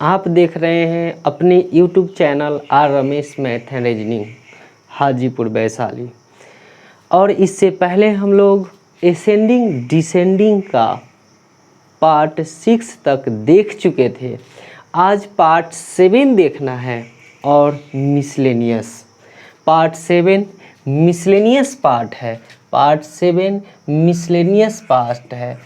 आप देख रहे हैं अपने YouTube channel are Ramesh math and reasoning Hajipur Vaishali. और इससे पहले हम लोग असेंडिंग डिसेंडिंग का पार्ट 6 तक देख चुके थे। आज पार्ट 7 देखना है और मिसलेनियस पार्ट 7 मिसलेनियस पार्ट है। पार्ट 7 मिसलेनियस पार्ट है।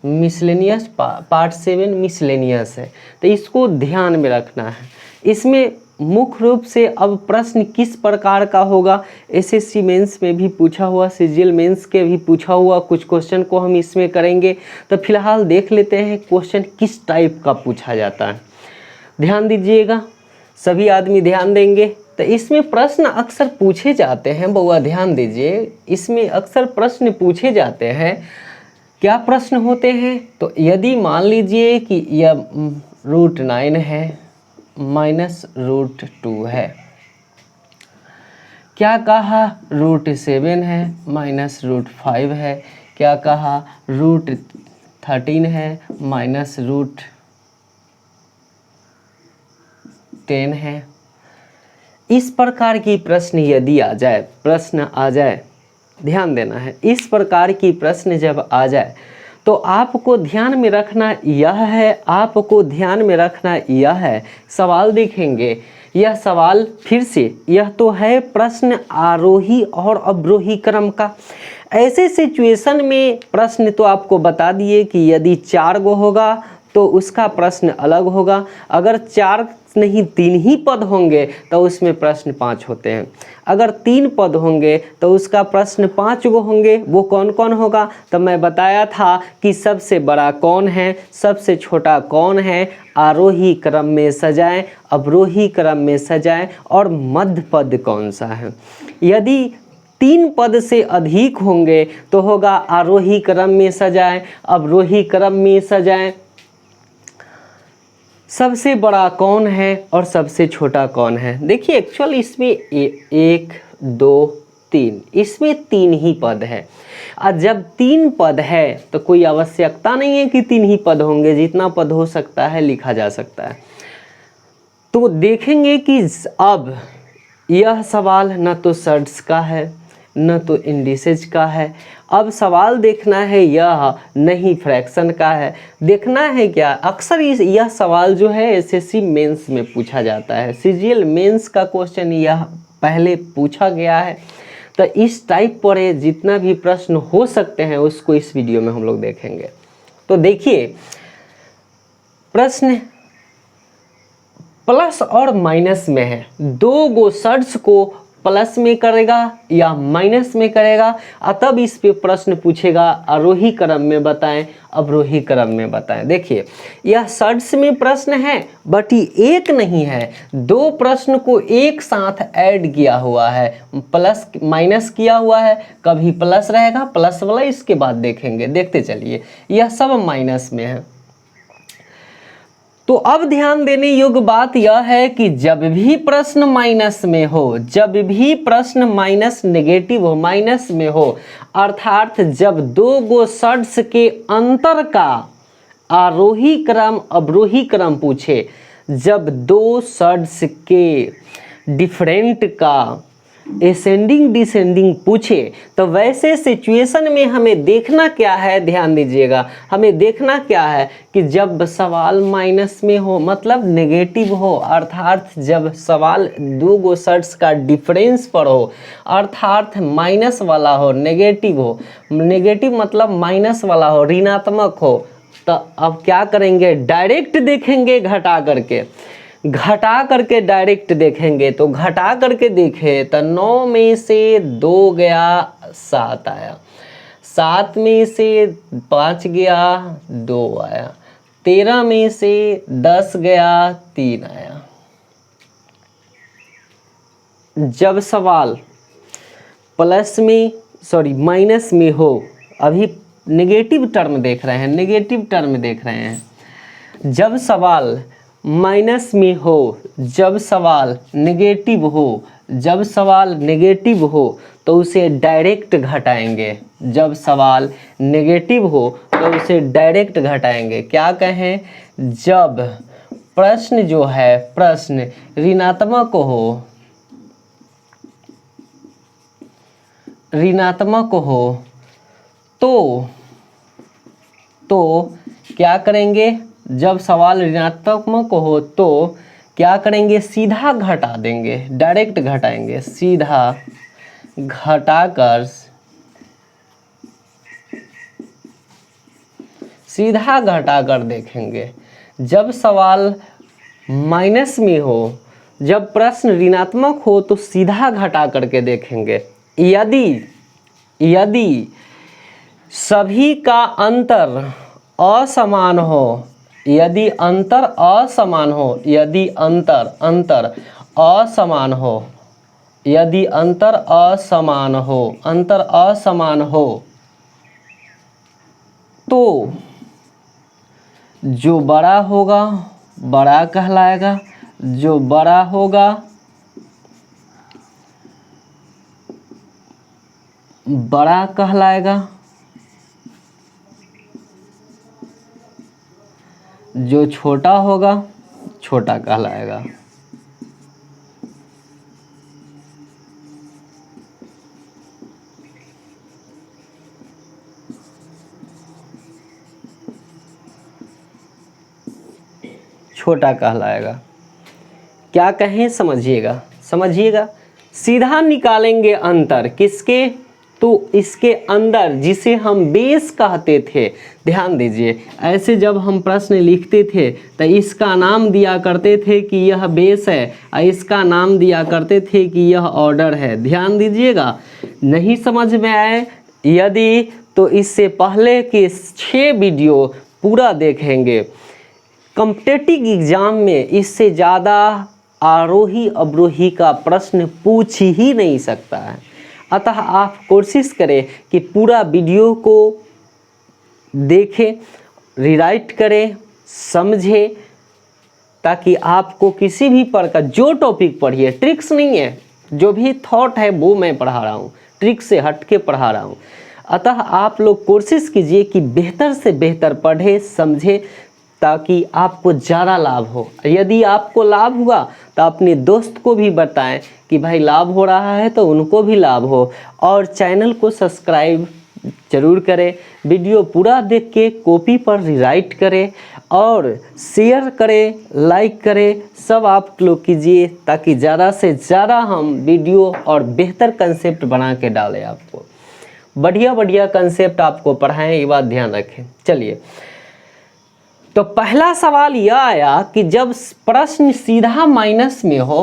मिसलेनियस पार्ट 7 मिसलेनियस है, तो इसको ध्यान में रखना है। इसमें मुख्य रूप से अब प्रश्न किस प्रकार का होगा, एसएससी मेंस में भी पूछा हुआ, सीजीएल मेंस के भी पूछा हुआ कुछ क्वेश्चन को हम इसमें करेंगे। तो फिलहाल देख लेते हैं क्वेश्चन किस टाइप का पूछा जाता है। ध्यान दीजिएगा, सभी आदमी ध्यान देंगे। तो इसमें प्रश्न अक्सर पूछे जाते हैं, बउआ ध्यान दीजिए, इसमें अक्सर प्रश्न पूछे जाते हैं। क्या प्रश्न होते हैं? तो यदि मान लीजिए कि यह √9 है -√2 है, क्या कहा √7 है -√5 है, क्या कहा √13 है -√10 है। इस प्रकार की प्रश्न यदि आ जाए, प्रश्न आ जाए, ध्यान देना है, इस प्रकार की प्रश्न जब आ जाए तो आपको ध्यान में रखना यह है, आपको ध्यान में रखना यह है, सवाल देखेंगे। यह सवाल फिर से, यह तो है प्रश्न आरोही और अवरोही क्रम का। ऐसे सिचुएशन में प्रश्न तो आपको बता दिए कि यदि 4 गो होगा तो उसका प्रश्न अलग होगा। अगर 4 नहीं 3 ही पद होंगे तो उसमें प्रश्न 5 होते हैं। अगर 3 पद होंगे तो उसका प्रश्न 5 गो होंगे। वो कौन कौन होगा? तो मैं बताया था कि सबसे बड़ा कौन है, सबसे छोटा कौन है, आरोही क्रम में सजाएं, अवरोही क्रम में सजाएं और मध्य पद कौन सा है। यदि 3 पद से अधिक होंगे तो होगा आरोही क्रम में सजाएं, अवरोही क्रम में सजाएं, सबसे बड़ा कौन है और सबसे छोटा कौन है। देखिए एक्चुअल इसमें 1 2 3, इसमें 3 ही पद है। और जब 3 पद है तो कोई आवश्यकता नहीं है कि 3 ही पद होंगे, जितना पद हो सकता है लिखा जा सकता है। तो देखेंगे कि अब यह सवाल न तो सर्ट्स का है न तो इंडिसेज का है। अब सवाल देखना है यह नहीं फ्रैक्शन का है। देखना है क्या, अक्सर यह सवाल जो है एसएससी मेंस में पूछा जाता है, सीजीएल मेंस का क्वेश्चन यह पहले पूछा गया है। तो इस टाइप पर जितना भी प्रश्न हो सकते हैं उसको इस वीडियो में हम लोग देखेंगे। तो देखिए प्रश्न प्लस और माइनस में है, 2 गो सर्ट्स को प्लस में करेगा या माइनस में करेगा, तब इस पे प्रश्न पूछेगा आरोही क्रम में बताएं, अवरोही क्रम में बताएं। देखिए यह सर्ट्स में प्रश्न है बट ये एक नहीं है, 2 प्रश्न को एक साथ ऐड किया हुआ है, प्लस माइनस किया हुआ है। कभी प्लस रहेगा, प्लस वाला इसके बाद देखेंगे, देखते चलिए। यह सब माइनस में है। तो अब ध्यान देने योग्य बात यह है कि जब भी प्रश्न माइनस में हो, जब भी प्रश्न माइनस नेगेटिव हो, माइनस में हो, अर्थात जब 2 गो सर्ट्स के अंतर का आरोही क्रम अवरोही क्रम पूछे, जब 2 सर्ट्स के डिफरेंट का असेंडिंग डिसेंडिंग पूछे, तो वैसे सिचुएशन में हमें देखना क्या है, ध्यान दीजिएगा, हमें देखना क्या है कि जब सवाल माइनस में हो, मतलब नेगेटिव हो, अर्थात जब सवाल 2 गो सर्ट्स का डिफरेंस पर हो, अर्थात माइनस वाला हो, नेगेटिव हो, नेगेटिव मतलब माइनस वाला हो, ऋणात्मक हो, तो अब क्या करेंगे, डायरेक्ट देखेंगे घटा करके, घटा करके डायरेक्ट देखेंगे। तो घटा करके देखे तो 9 में से 2 गया 7 आया, 7 में से 5 गया 2 आया, 13 में से 10 गया 3 आया। जब सवाल प्लस में माइनस में हो, अभी नेगेटिव टर्म देख रहे हैं, नेगेटिव टर्म देख रहे हैं, जब सवाल माइनस में हो, जब सवाल नेगेटिव हो, जब सवाल नेगेटिव हो तो उसे डायरेक्ट घटाएंगे। जब सवाल नेगेटिव हो तो उसे डायरेक्ट घटाएंगे। क्या कहें, जब प्रश्न जो है, प्रश्न ऋणात्मक हो तो क्या करेंगे, जब सवाल ऋणात्मक हो तो क्या करेंगे, सीधा घटा देंगे, डायरेक्ट घटाएंगे, सीधा घटाकर देखेंगे। जब सवाल माइनस में हो, जब प्रश्न ऋणात्मक हो तो सीधा घटा करके देखेंगे। यदि सभी का अंतर असमान हो, यदि अंतर असमान हो, यदि अंतर असमान हो, यदि अंतर असमान हो तो जो बड़ा होगा बड़ा कहलाएगा, जो बड़ा होगा बड़ा कहलाएगा, जो छोटा होगा छोटा कहलाएगा। छोटा कहलाएगा। क्या कहें, समझिएगा। सीधा निकालेंगे अंतर किसके, तो इसके अंदर जिसे हम बेस कहते थे। ध्यान दीजिए, ऐसे जब हम प्रश्न लिखते थे तो इसका नाम दिया करते थे कि यह बेस है, और इसका नाम दिया करते थे कि यह ऑर्डर है। ध्यान दीजिएगा। नहीं समझ में आए यदि तो इससे पहले के 6 वीडियो पूरा देखेंगे। कॉम्पिटिटिव एग्जाम में इससे ज़्यादा आरोही अवरोही का प्रश्न पूछ ही नहीं सकता है। अतः आप कोशिश करें कि पूरा वीडियो को देखें, रीराइट करें, समझें, ताकि आपको किसी भी प्रकार जो टॉपिक पढ़िए, ट्रिक्स नहीं है, जो भी थॉट है वो मैं पढ़ा रहा हूँ, ट्रिक से हट के पढ़ा रहा हूँ। अतः आप लोग कोशिश कीजिए कि बेहतर से बेहतर पढ़े, समझे, ताकि आपको ज़्यादा लाभ हो। यदि आपको लाभ हुआ तो अपने दोस्त को भी बताएं कि भाई लाभ हो रहा है, तो उनको भी लाभ हो। और चैनल को सब्सक्राइब जरूर करें, वीडियो पूरा देख के कॉपी पर रीराइट करें और शेयर करें, लाइक करें, सब आप लोग कीजिए, ताकि ज़्यादा से ज़्यादा हम वीडियो और बेहतर कंसेप्ट बना के डालें। आपको बढ़िया कंसेप्ट आपको पढ़ाएं, ये बात ध्यान रखें। चलिए, तो पहला सवाल यह आया कि जब प्रश्न सीधा माइनस में हो,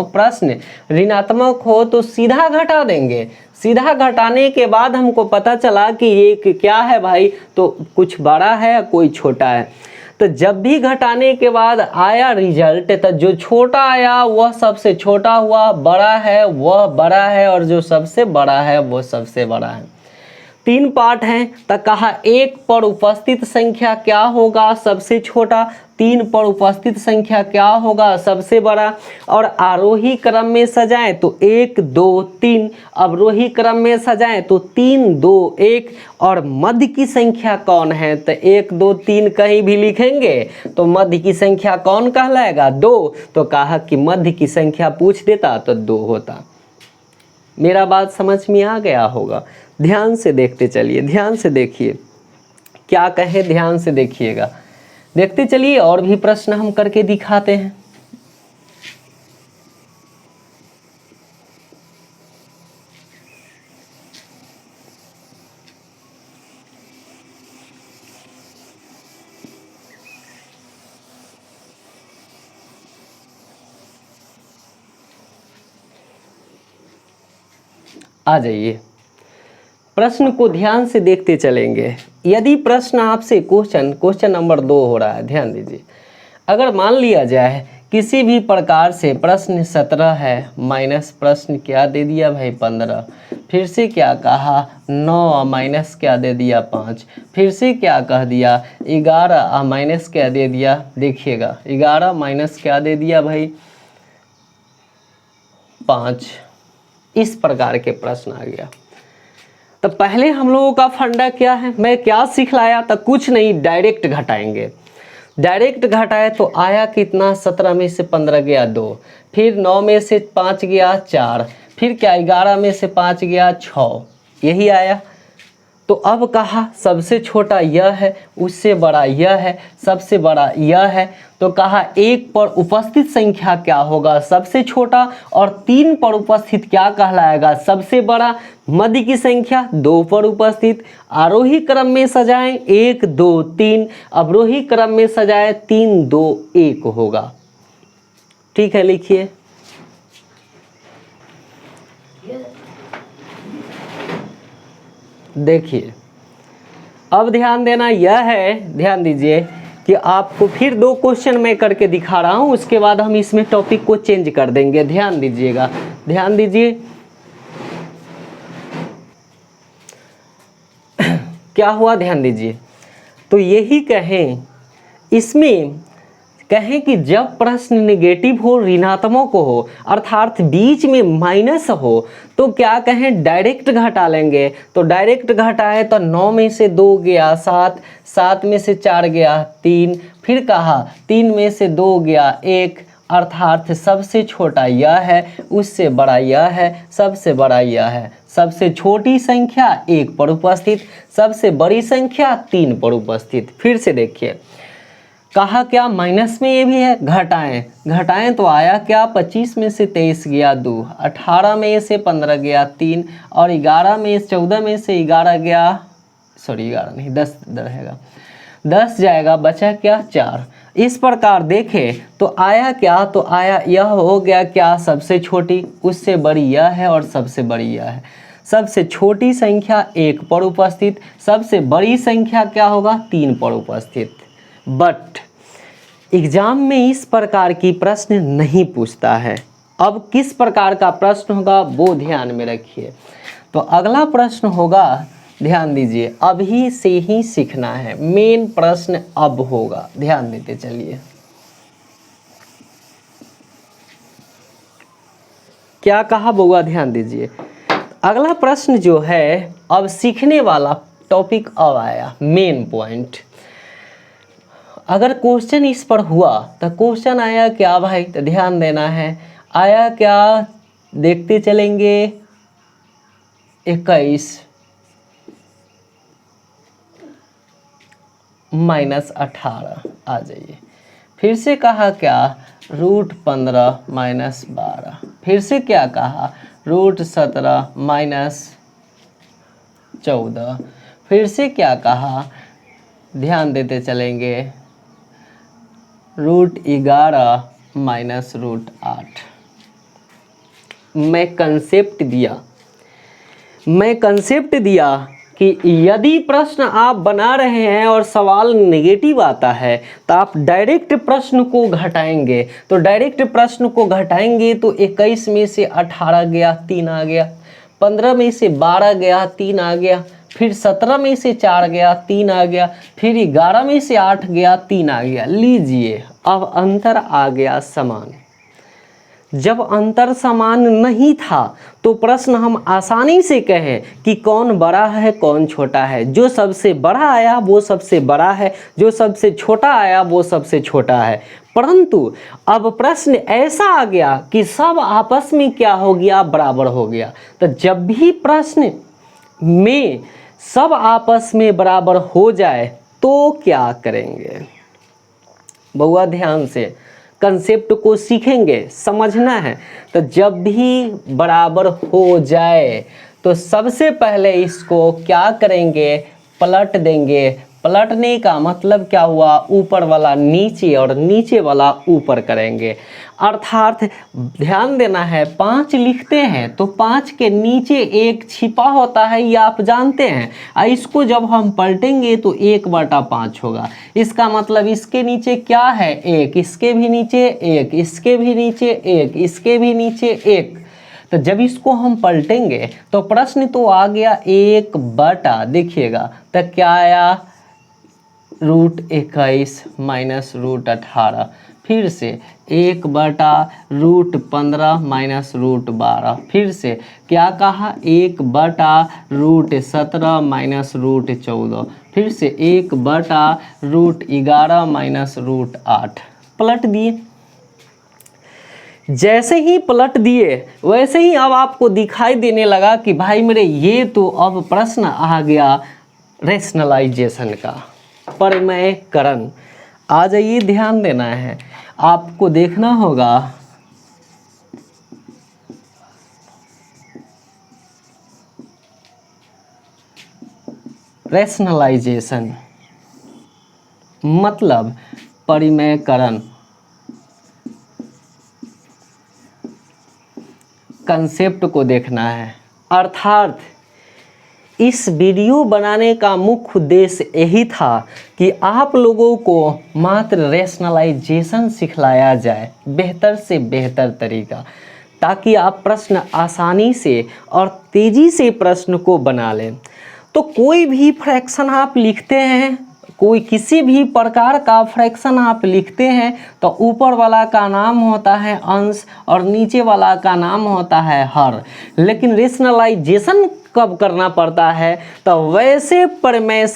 प्रश्न ऋणात्मक हो तो सीधा घटा देंगे। सीधा घटाने के बाद हमको पता चला कि ये क्या है भाई, तो कुछ बड़ा है कोई छोटा है। तो जब भी घटाने के बाद आया रिजल्ट, तो जो छोटा आया वह सबसे छोटा हुआ, बड़ा है वह बड़ा है, और जो सबसे बड़ा है वो सबसे बड़ा है। 3 पार्ट हैं। तो कहा 1 पर उपस्थित संख्या क्या होगा, सबसे छोटा, 3 पर उपस्थित संख्या क्या होगा, सबसे बड़ा। और आरोही क्रम में सजाएं तो 1 2 3, अवरोही क्रम में सजाएं तो 3 2 1। और मध्य की संख्या कौन है, तो 1 2 3 कहीं भी लिखेंगे तो मध्य की संख्या कौन कहलाएगा, 2। तो कहा कि मध्य की संख्या पूछ देता तो 2 होता। मेरा बात समझ में आ गया होगा। ध्यान से देखते चलिए, ध्यान से देखिए क्या कहे, ध्यान से देखिएगा, देखते चलिए। और भी प्रश्न हम करके दिखाते हैं। आ जाइए, प्रश्न को ध्यान से देखते चलेंगे। यदि प्रश्न आपसे क्वेश्चन नंबर 2 हो रहा है, ध्यान दीजिए। अगर मान लिया जाए किसी भी प्रकार से प्रश्न 17 है, माइनस प्रश्न क्या दे दिया भाई 15, फिर से क्या कहा 9 माइनस क्या दे दिया 5, फिर से क्या कह दिया 11 माइनस क्या दे दिया, देखिएगा 11 माइनस क्या दे दिया भाई 5। इस प्रकार के प्रश्न आ गया। तो पहले हम लोगों का फंडा क्या है, मैं क्या सिखलाया था, कुछ नहीं, डायरेक्ट घटाएंगे। डायरेक्ट घटाए तो आया कितना, 17 में से 15 गया 2, फिर 9 में से 5 गया 4, फिर क्या 11 में से 5 गया 6, यही आया। तो अब कहा सबसे छोटा यह है, उससे बड़ा यह है, सबसे बड़ा यह है। तो कहा 1 पर उपस्थित संख्या क्या होगा, सबसे छोटा, और 3 पर उपस्थित क्या कहलाएगा, सबसे बड़ा। मध्य की संख्या 2 पर उपस्थित। आरोही क्रम में सजाएं 1 2 3, अवरोही क्रम में सजाएं 3 2 1 होगा। ठीक है, लिखिए। देखिए अब ध्यान देना, यह है, ध्यान दीजिए कि आपको फिर 2 क्वेश्चन मैं करके दिखा रहा हूं, उसके बाद हम इसमें टॉपिक को चेंज कर देंगे। ध्यान दीजिएगा, ध्यान दीजिए। क्या हुआ, ध्यान दीजिए। तो यही कहें, इसमें कहें कि जब प्रश्न नेगेटिव हो, ऋणात्मक हो, अर्थात बीच में माइनस हो, तो क्या कहें, डायरेक्ट घटा लेंगे। तो डायरेक्ट घटाए तो 9 में से 2 गया 7, 7 में से 4 गया 3, फिर कहा 3 में से 2 गया 1, अर्थात सबसे छोटा यह है, उससे बड़ा यह है, सबसे बड़ा यह है। सबसे छोटी संख्या 1 पर उपस्थित, सबसे बड़ी संख्या 3 पर उपस्थित। फिर से देखिए, कहा क्या, माइनस में ये भी है, घटाएं, घटाएं तो आया क्या, 25 में से 23 गया 2, 18 में से 15 गया 3, और 14 में से 11 गया, सॉरी 11 नहीं 10 रहेगा, 10 जाएगा, बचा क्या 4। इस प्रकार देखें तो आया क्या, तो आया यह हो गया क्या, सबसे छोटी, उससे बड़ी यह है, और सबसे बड़ी यह है। सबसे छोटी संख्या 1 पर उपस्थित, सबसे बड़ी संख्या क्या होगा, 3 पर उपस्थित। बट एग्जाम में इस प्रकार की प्रश्न नहीं पूछता है। अब किस प्रकार का प्रश्न होगा वो ध्यान में रखिए। तो अगला प्रश्न होगा, ध्यान दीजिए, अभी से ही सीखना है, मेन प्रश्न अब होगा, ध्यान देते चलिए। क्या कहा बउआ, ध्यान दीजिए। अगला प्रश्न जो है, अब सीखने वाला टॉपिक अब आया, मेन पॉइंट। अगर क्वेश्चन इस पर हुआ तो क्वेश्चन आया क्या भाई, तो ध्यान देना है, आया क्या, देखते चलेंगे। 21 माइनस 18 आ जाइए। फिर से कहा क्या, √15 माइनस 12, फिर से क्या कहा, √17 माइनस 14, फिर से क्या कहा, ध्यान देते चलेंगे, √11 माइनस √8। मैं कंसेप्ट दिया कि यदि प्रश्न आप बना रहे हैं और सवाल नेगेटिव आता है तो आप डायरेक्ट प्रश्न को घटाएंगे। तो डायरेक्ट प्रश्न को घटाएंगे तो 21 में से 18 गया 3 आ गया, 15 में से 12 गया 3 आ गया, फिर 17 में से 4 गया 3 आ गया, फिर 11 में से 8 गया 3 आ गया। लीजिए अब अंतर आ गया समान। जब अंतर समान नहीं था तो प्रश्न हम आसानी से कहें कि कौन बड़ा है कौन छोटा है। जो सबसे बड़ा आया वो सबसे बड़ा है, जो सबसे छोटा आया वो सबसे छोटा है। परंतु अब प्रश्न ऐसा आ गया कि सब आपस में क्या हो गया, बराबर हो गया। तो जब भी प्रश्न में सब आपस में बराबर हो जाए तो क्या करेंगे, बउआ ध्यान से कंसेप्ट को सीखेंगे, समझना है। तो जब भी बराबर हो जाए तो सबसे पहले इसको क्या करेंगे, पलट देंगे। पलटने का मतलब क्या हुआ, ऊपर वाला नीचे और नीचे वाला ऊपर करेंगे। अर्थात ध्यान देना है, 5 लिखते हैं तो 5 के नीचे 1 छिपा होता है, ये आप जानते हैं। इसको जब हम पलटेंगे तो 1/5 होगा। इसका मतलब इसके नीचे क्या है, 1, इसके भी नीचे 1, इसके भी नीचे 1, इसके भी नीचे 1। तो जब इसको हम पलटेंगे तो प्रश्न तो आ गया 1/, देखिएगा तो क्या आया, √21 माइनस √18, फिर से 1/√15 माइनस √12, फिर से क्या कहा, 1/√17 माइनस √14, फिर से 1/√11 माइनस √8 पलट दिए। जैसे ही पलट दिए वैसे ही अब आपको दिखाई देने लगा कि भाई मेरे ये तो अब प्रश्न आ गया रेशनलाइजेशन का, परिमयकरण। आ जाइए, ध्यान देना है, आपको देखना होगा रेशनलाइजेशन मतलब परिमयकरण। कंसेप्ट को देखना है, अर्थात इस वीडियो बनाने का मुख्य उद्देश्य यही था कि आप लोगों को मात्र रेशनलाइजेशन सिखलाया जाए, बेहतर से बेहतर तरीका, ताकि आप प्रश्न आसानी से और तेज़ी से प्रश्न को बना लें। तो कोई भी फ्रैक्शन आप लिखते हैं, कोई किसी भी प्रकार का फ्रैक्शन आप लिखते हैं तो ऊपर वाला का नाम होता है अंश और नीचे वाला का नाम होता है हर। लेकिन रेशनलाइजेशन कब करना पड़ता है? तो वैसे परिमेय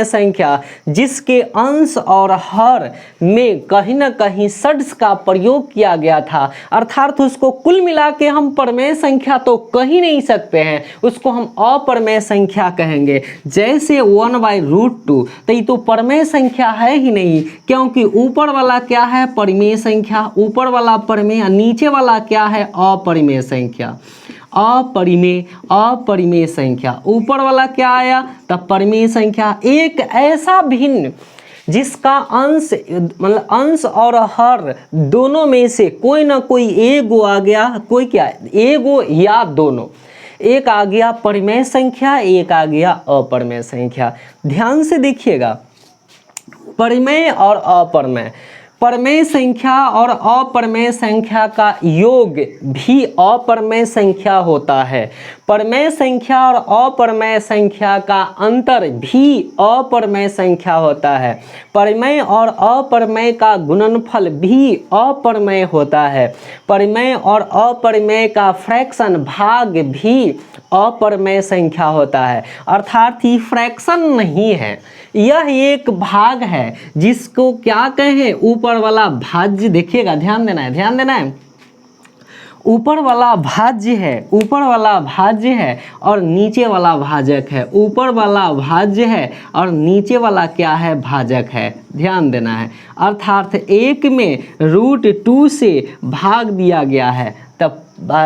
संख्या जिसके अंश और हर में कहीं ना कहीं षड्स का प्रयोग किया गया था, अर्थात उसको कुल मिला के हम परिमेय संख्या तो कह ही नहीं सकते हैं, उसको हम अपरिमेय संख्या कहेंगे। जैसे 1/√2, तो ये तो परिमेय संख्या है ही नहीं, क्योंकि ऊपर वाला क्या है? परिमेय संख्या। ऊपर वाला परिमेय, नीचे वाला क्या है? अपरिमेय संख्या। अपरिमेय संख्या। ऊपर वाला क्या आया? तब परिमेय संख्या। एक ऐसा भिन्न जिसका अंश मतलब अंश और हर दोनों में से कोई ना कोई एगो आ गया, कोई क्या एगो या दोनों, एक आ गया परिमेय संख्या, एक आ गया अपरिमेय संख्या। ध्यान से देखिएगा, परिमेय और अपरिमेय, परिमेय संख्या और अपरिमेय संख्या का योग भी अपरिमेय संख्या होता है। परिमेय संख्या और अपरिमेय संख्या का अंतर भी अपरिमेय संख्या होता है। परिमेय और अपरिमेय का गुणनफल भी अपरिमेय होता है। परिमेय और अपरिमेय का फ्रैक्शन भाग भी अपरिमेय संख्या होता है। अर्थात ये फ्रैक्शन नहीं है, यह एक भाग है जिसको क्या कहें? ऊपर वाला भाज्य। देखिएगा, ध्यान देना है, ध्यान देना है। ऊपर वाला भाज्य है, ऊपर वाला भाज्य है और नीचे वाला भाजक है। ऊपर वाला भाज्य है और नीचे वाला क्या है? भाजक है। ध्यान देना है। अर्थात एक में √2 से भाग दिया गया है। तब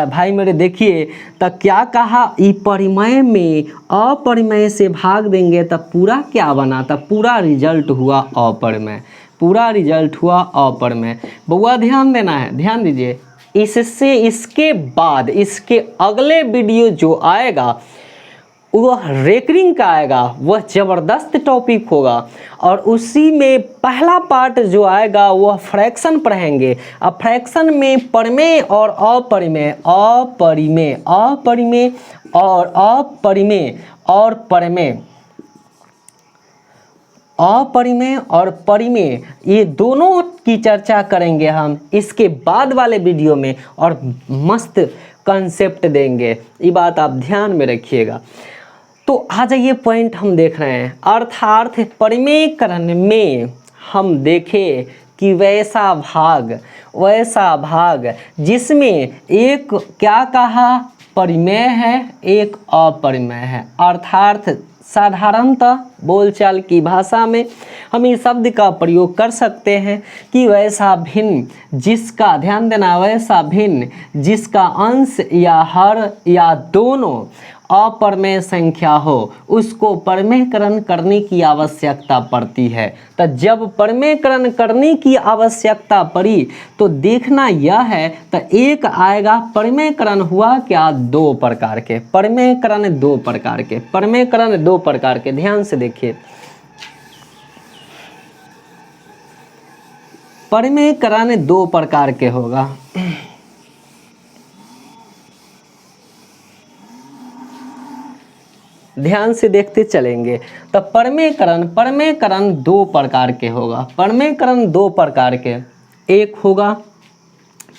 भाई मेरे देखिए, तब क्या कहा? ई परिमेय में अपरिमेय से भाग देंगे तब पूरा क्या बना? तब पूरा रिजल्ट हुआ अपरिमेय। पूरा रिजल्ट हुआ अपरिमेय। बउआ ध्यान देना है, ध्यान दीजिए। इससे इसके बाद इसके अगले वीडियो जो आएगा वह रेकरिंग का आएगा, वह ज़बरदस्त टॉपिक होगा और उसी में पहला पार्ट जो आएगा वह फ्रैक्शन पढ़ेंगे। अब फ्रैक्शन में परिमेय और अपरिमेय, अपरिमेय अपरिमेय और अपरिमेय और परिमेय, अपरिमेय और परिमेय, ये दोनों की चर्चा करेंगे हम इसके बाद वाले वीडियो में और मस्त कंसेप्ट देंगे। ये बात आप ध्यान में रखिएगा। तो आ जाइए, पॉइंट हम देख रहे हैं, अर्थात परिमेयकरण में हम देखें कि वैसा भाग जिसमें एक क्या कहा? परिमेय है, एक अपरिमेय है। अर्थात साधारणतः बोलचाल की भाषा में हम इस शब्द का प्रयोग कर सकते हैं कि वैसा भिन्न जिसका, ध्यान देना, वैसा भिन्न जिसका अंश या हर या दोनों अपरिमेय संख्या हो, उसको परिमेयकरण करने की आवश्यकता पड़ती है। तो जब परिमेयकरण करने की आवश्यकता पड़ी तो देखना यह है, तो एक आएगा परिमेयकरण हुआ क्या? 2 प्रकार के परिमेयकरण, 2 प्रकार के परिमेयकरण, 2 प्रकार के। ध्यान से देखिए, परिमेयकरण 2 प्रकार के होगा। ध्यान से देखते चलेंगे। तो परिमेयकरण 2 प्रकार के होगा। परिमेयकरण 2 प्रकार के, एक होगा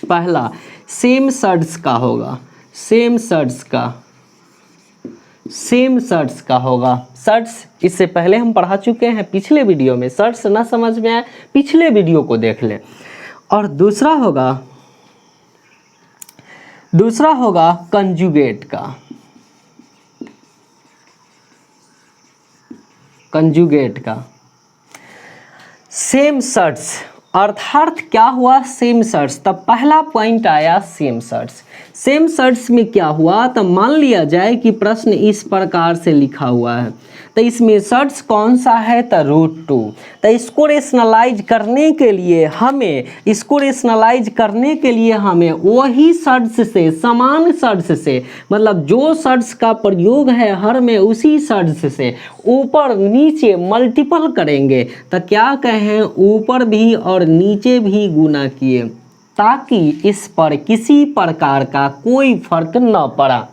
पहला सेम षड्स का होगा, सेम षड्स का, सेम शर्ट्स का होगा। शर्ट्स इससे पहले हम पढ़ा चुके हैं पिछले वीडियो में, शर्ट्स ना समझ में आए पिछले वीडियो को देख लें। और दूसरा होगा कंजुगेट का। कंजुगेट का सेम शर्ट्स, अर्थात क्या हुआ सेम शर्ट्स, तब पहला पॉइंट आया सेम शर्ट्स। सेम शर्ट्स में क्या हुआ, तो मान लिया जाए कि प्रश्न इस प्रकार से लिखा हुआ है, तो इसमें शर्ट्स कौन सा है, तो √2। तो इसको रेशनलाइज करने के लिए हमें वही शर्ट्स से, समान शर्ट्स से, मतलब जो शर्ट्स का प्रयोग है हर में उसी शर्ट्स से ऊपर नीचे मल्टीपल करेंगे। तो क्या कहें, ऊपर भी और नीचे भी गुना किए, ताकि इस पर किसी प्रकार का कोई फर्क न पड़ा।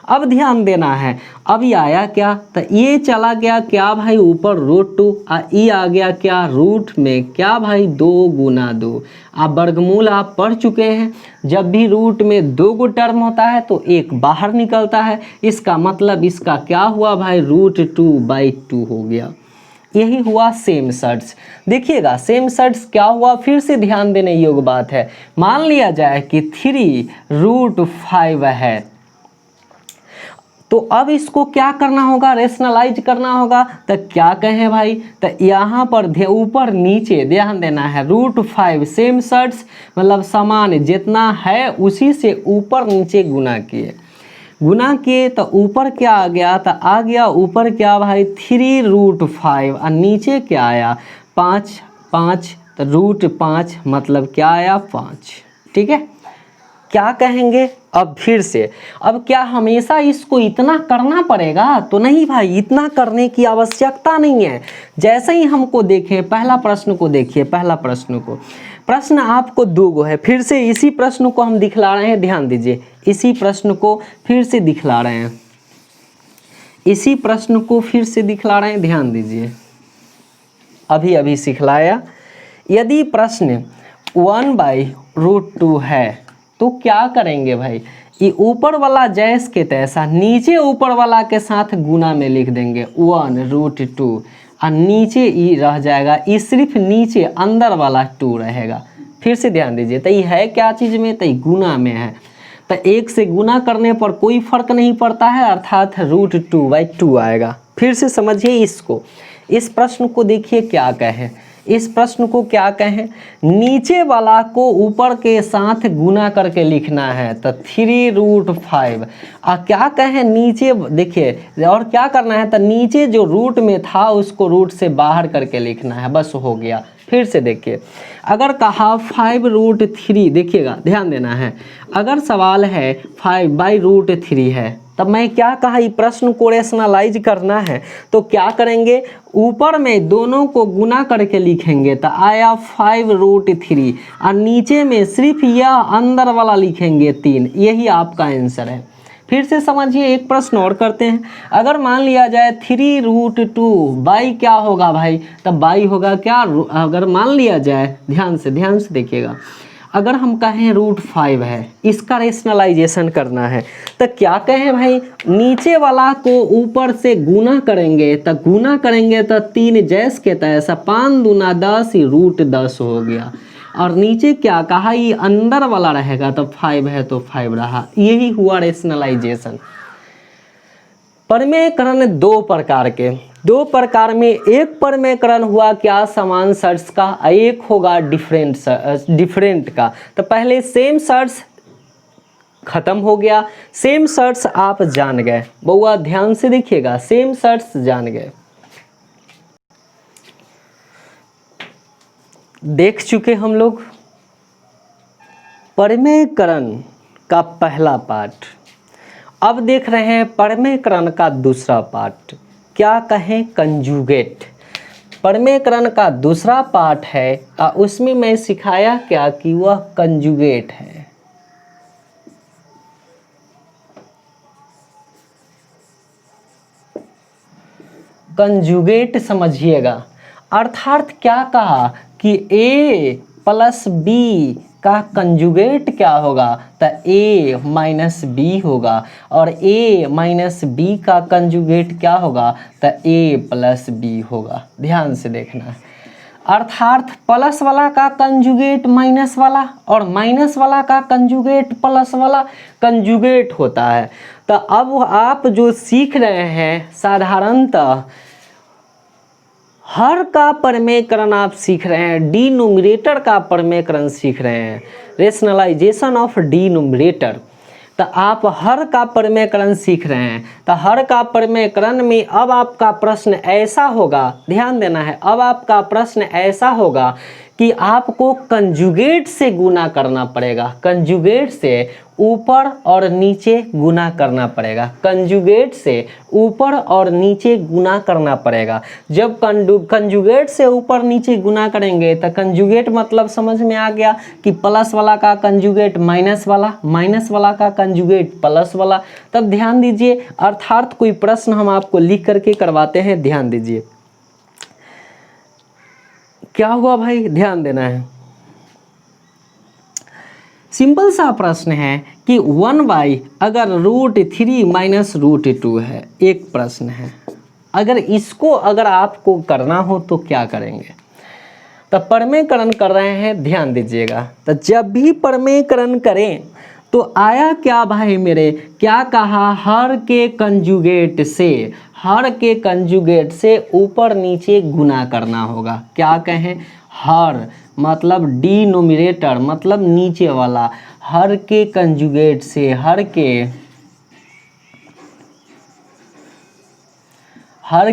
अब ध्यान देना है, अभी आया क्या, तो ये चला गया क्या भाई ऊपर √2, ये आ गया क्या रूट में क्या भाई 2 गुना 2। आप वर्गमूल आप पढ़ चुके हैं, जब भी रूट में 2 गो टर्म होता है तो एक बाहर निकलता है, इसका मतलब इसका क्या हुआ भाई √2/2 हो गया। यही हुआ सेम शर्ट्स। देखिएगा सेम शर्ट्स क्या हुआ, फिर से ध्यान देने योग्य बात है। मान लिया जाए कि 3√5 है, तो अब इसको क्या करना होगा, रेशनलाइज करना होगा। तो क्या कहें भाई, तो यहाँ पर ऊपर नीचे ध्यान देना है। √5 सेम शर्ट्स मतलब समान जितना है उसी से ऊपर नीचे गुना किए तो ऊपर क्या आ गया, तो आ गया ऊपर क्या भाई 3√5 और नीचे क्या आया 5 तो √5 मतलब क्या आया 5। ठीक है, क्या कहेंगे अब फिर से, अब क्या हमेशा इसको इतना करना पड़ेगा, तो नहीं भाई, इतना करने की आवश्यकता नहीं है। जैसे ही हमको देखें पहला प्रश्न को देखिए, प्रश्न आपको 2 गो है, फिर से इसी प्रश्न को हम दिखला रहे हैं, ध्यान दीजिए, इसी प्रश्न को फिर से दिखला रहे हैं, ध्यान दीजिए, अभी सिखलाया। यदि प्रश्न 1/√2 है तो क्या करेंगे भाई, ये ऊपर वाला जैस के तैसा नीचे ऊपर वाला के साथ गुना में लिख देंगे 1√2 और नीचे ई रह जाएगा, ये सिर्फ नीचे अंदर वाला 2 रहेगा। फिर से ध्यान दीजिए, तो ये है क्या चीज़ में, तो गुना में है, तो 1 से गुना करने पर कोई फर्क नहीं पड़ता है, अर्थात √2/2 आएगा। फिर से समझिए इसको, इस प्रश्न को देखिए क्या कहें, इस प्रश्न को क्या कहें, नीचे वाला को ऊपर के साथ गुना करके लिखना है, तो 3√5 क्या कहें नीचे देखिए, और क्या करना है, तो नीचे जो रूट में था उसको रूट से बाहर करके लिखना है, बस हो गया। फिर से देखिए, अगर कहा 5√3, देखिएगा ध्यान देना है, अगर सवाल है 5/√3 है, तब मैं क्या कहा, ये प्रश्न को रेशनलाइज करना है, तो क्या करेंगे, ऊपर में दोनों को गुना करके लिखेंगे, तो आया 5√3 और नीचे में सिर्फ यह अंदर वाला लिखेंगे 3, यही आपका आंसर है। फिर से समझिए, एक प्रश्न और करते हैं, अगर मान लिया जाए 3√2 बाई क्या होगा भाई, तब बाई होगा क्या, अगर मान लिया जाए, ध्यान से देखिएगा, अगर हम कहें √5 है, इसका रेशनलाइजेशन करना है, तो क्या कहें भाई, नीचे वाला को ऊपर से गुना करेंगे, तो 3 जैस के तैसा 5 दूना 10 ही √10 हो गया, और नीचे क्या कहा, ये अंदर वाला रहेगा, तो 5 है तो 5 रहा, यही हुआ रेशनलाइजेशन। परमेयकरण 2 प्रकार में, एक परमेयकरण हुआ क्या, समान शर्ट्स का, एक होगा डिफरेंट का। तो पहले सेम शर्ट्स खत्म हो गया, सेम शर्ट्स आप जान गए, बउआ ध्यान से देखिएगा, सेम शर्ट्स जान गए, देख चुके हम लोग परमेयकरण का पहला पार्ट। अब देख रहे हैं परमेयकरण का दूसरा पार्ट, क्या कहें, कंजुगेट। परमेयकरण का दूसरा पार्ट है, उसमें मैं सिखाया क्या कि वह कंजुगेट है। कंजुगेट समझिएगा, अर्थात क्या कहा कि A + B का कंजुगेट क्या होगा, तो a माइनस बी होगा, और a माइनस बी का कंजुगेट क्या होगा, तो a प्लस बी होगा। ध्यान से देखना है, अर्थात प्लस वाला का कंजुगेट माइनस वाला और माइनस वाला का कंजुगेट प्लस वाला कंजुगेट होता है। तो अब आप जो सीख रहे हैं साधारणतः हर का परमेकरण आप सीख रहे हैं, डिनोमिनेटर का परमेकरण सीख रहे हैं, रेशनलाइजेशन ऑफ डिनोमिनेटर। तो आप हर का परमेकरण सीख रहे हैं। तो हर का परमेकरण में अब आपका प्रश्न ऐसा होगा, ध्यान देना है, अब आपका प्रश्न ऐसा होगा कि आपको कंजुगेट से गुना करना पड़ेगा, कंजुगेट से ऊपर और नीचे गुना करना पड़ेगा, कंजुगेट से ऊपर और नीचे गुना करना पड़ेगा। जब कंजुगेट से ऊपर नीचे गुना करेंगे तो कंजुगेट मतलब समझ में आ गया कि प्लस वाला का कंजुगेट माइनस वाला, माइनस वाला का कंजुगेट प्लस वाला। तब ध्यान दीजिए, अर्थात कोई प्रश्न हम आपको लिख करके करवाते हैं, ध्यान दीजिए क्या हुआ भाई, ध्यान देना है। सिंपल सा प्रश्न है कि 1/, अगर √3 माइनस √2 है, एक प्रश्न है। अगर इसको अगर आपको करना हो तो क्या करेंगे, तो परमेकरण कर रहे हैं, ध्यान दीजिएगा। तो जब भी परमेकरण करें तो आया क्या भाई मेरे, क्या कहा, हर के कंजुगेट से, हर के कंजुगेट से ऊपर नीचे गुना करना होगा। क्या कहें, हर मतलब डिनोमिनेटर मतलब नीचे वाला, हर के कंजुगेट से, हर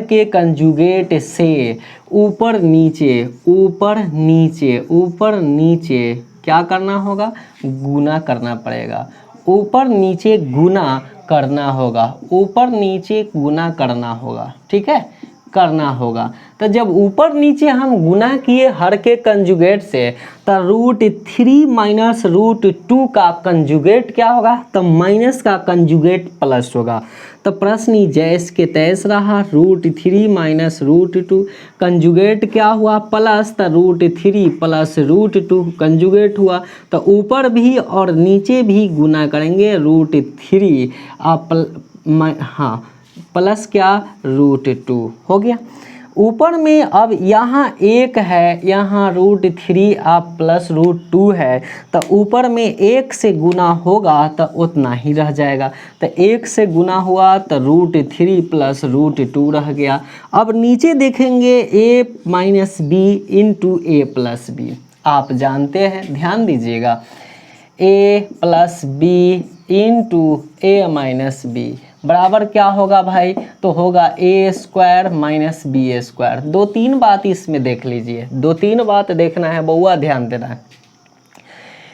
के कंजुगेट से ऊपर नीचे, ऊपर नीचे, ऊपर नीचे क्या करना होगा, गुना करना पड़ेगा, ऊपर नीचे गुना करना होगा, ऊपर नीचे गुना करना होगा, ठीक है, करना होगा। तो जब ऊपर नीचे हम गुना किए हर के कंजुगेट से, तो √3 माइनस √2 का कंजुगेट क्या होगा, तो माइनस का कंजुगेट प्लस होगा। तो प्रश्न जैस के तैस रहा, √3 माइनस √2 कंजुगेट क्या हुआ, प्लस, तो √3 प्लस √2 कंजुगेट हुआ। तो ऊपर भी और नीचे भी गुना करेंगे, √3 हाँ प्लस क्या, √2 हो गया। ऊपर में अब यहाँ एक है, यहाँ √3 आप प्लस √2 है, तो ऊपर में एक से गुना होगा तो उतना ही रह जाएगा। तो एक से गुना हुआ तो √3 प्लस √2 रह गया। अब नीचे देखेंगे a minus B into a plus B, आप जानते हैं, ध्यान दीजिएगा, a plus B into a minus B बराबर क्या होगा भाई, तो होगा a² माइनस b²। 2-3 बात इसमें देख लीजिए, 2-3 बात देखना है बउआ, ध्यान देना है।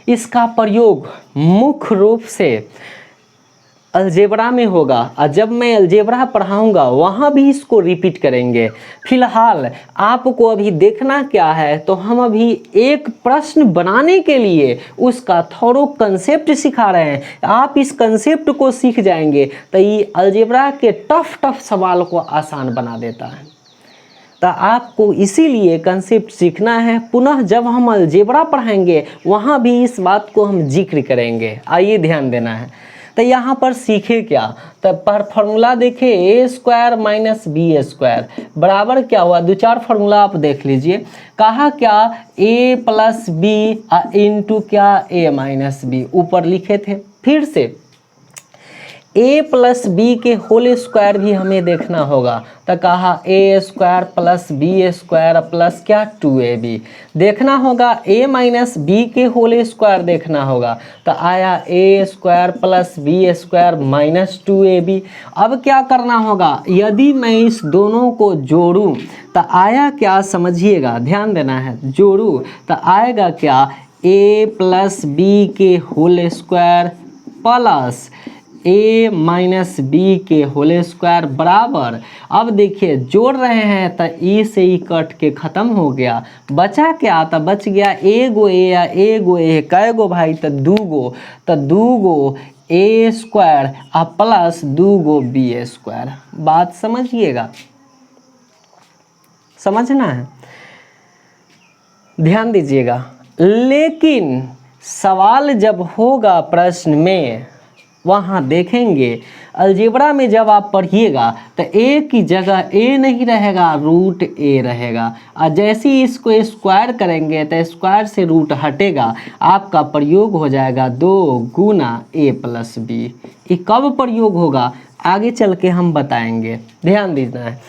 इसका प्रयोग मुख्य रूप से अलजेब्रा में होगा, और जब मैं अलजेब्रा पढ़ाऊंगा वहाँ भी इसको रिपीट करेंगे। फिलहाल आपको अभी देखना क्या है, तो हम अभी एक प्रश्न बनाने के लिए उसका थोड़ा कंसेप्ट सिखा रहे हैं। आप इस कंसेप्ट को सीख जाएंगे तो ये अलजेब्रा के टफ सवाल को आसान बना देता है। तो आपको इसीलिए कंसेप्ट सीखना है। पुनः जब हम अलजेब्रा पढ़ाएंगे वहाँ भी इस बात को हम जिक्र करेंगे, आइए ध्यान देना है। तो यहाँ पर सीखे क्या, तो पर फॉर्मूला देखे a² माइनस b² बराबर क्या हुआ, 2-4 फार्मूला आप देख लीजिए। कहा क्या, a प्लस बी इंटू क्या, a माइनस बी, ऊपर लिखे थे। फिर से a प्लस बी के होल स्क्वायर भी हमें देखना होगा, तो कहा a² प्लस b² प्लस क्या, 2ab देखना होगा। a माइनस बी के होल स्क्वायर देखना होगा, तो आया a² plus b² minus 2ab। अब क्या करना होगा, यदि मैं इस दोनों को जोड़ूं तो आया क्या, समझिएगा, ध्यान देना है, जोड़ूं तो आएगा क्या, a प्लस बी के whole square plus a minus B के होल स्क्वायर बराबर। अब देखिए जोड़ रहे हैं तो ई से ही कट के ख़त्म हो गया, बचा क्या, तो बच गया एगो ए या एगो ए, कैगो भाई, तो दूगो a² प्लस 2गो b²। बात समझिएगा, समझना है, ध्यान दीजिएगा। लेकिन सवाल जब होगा प्रश्न में वहाँ देखेंगे, अलजेब्रा में जब आप पढ़िएगा तो ए की जगह ए नहीं रहेगा, रूट ए रहेगा। और जैसे ही इसको स्क्वायर करेंगे तो स्क्वायर से रूट हटेगा, आपका प्रयोग हो जाएगा 2 गुना ए प्लस बी। ये कब प्रयोग होगा आगे चल के हम बताएंगे, ध्यान दीजिए है।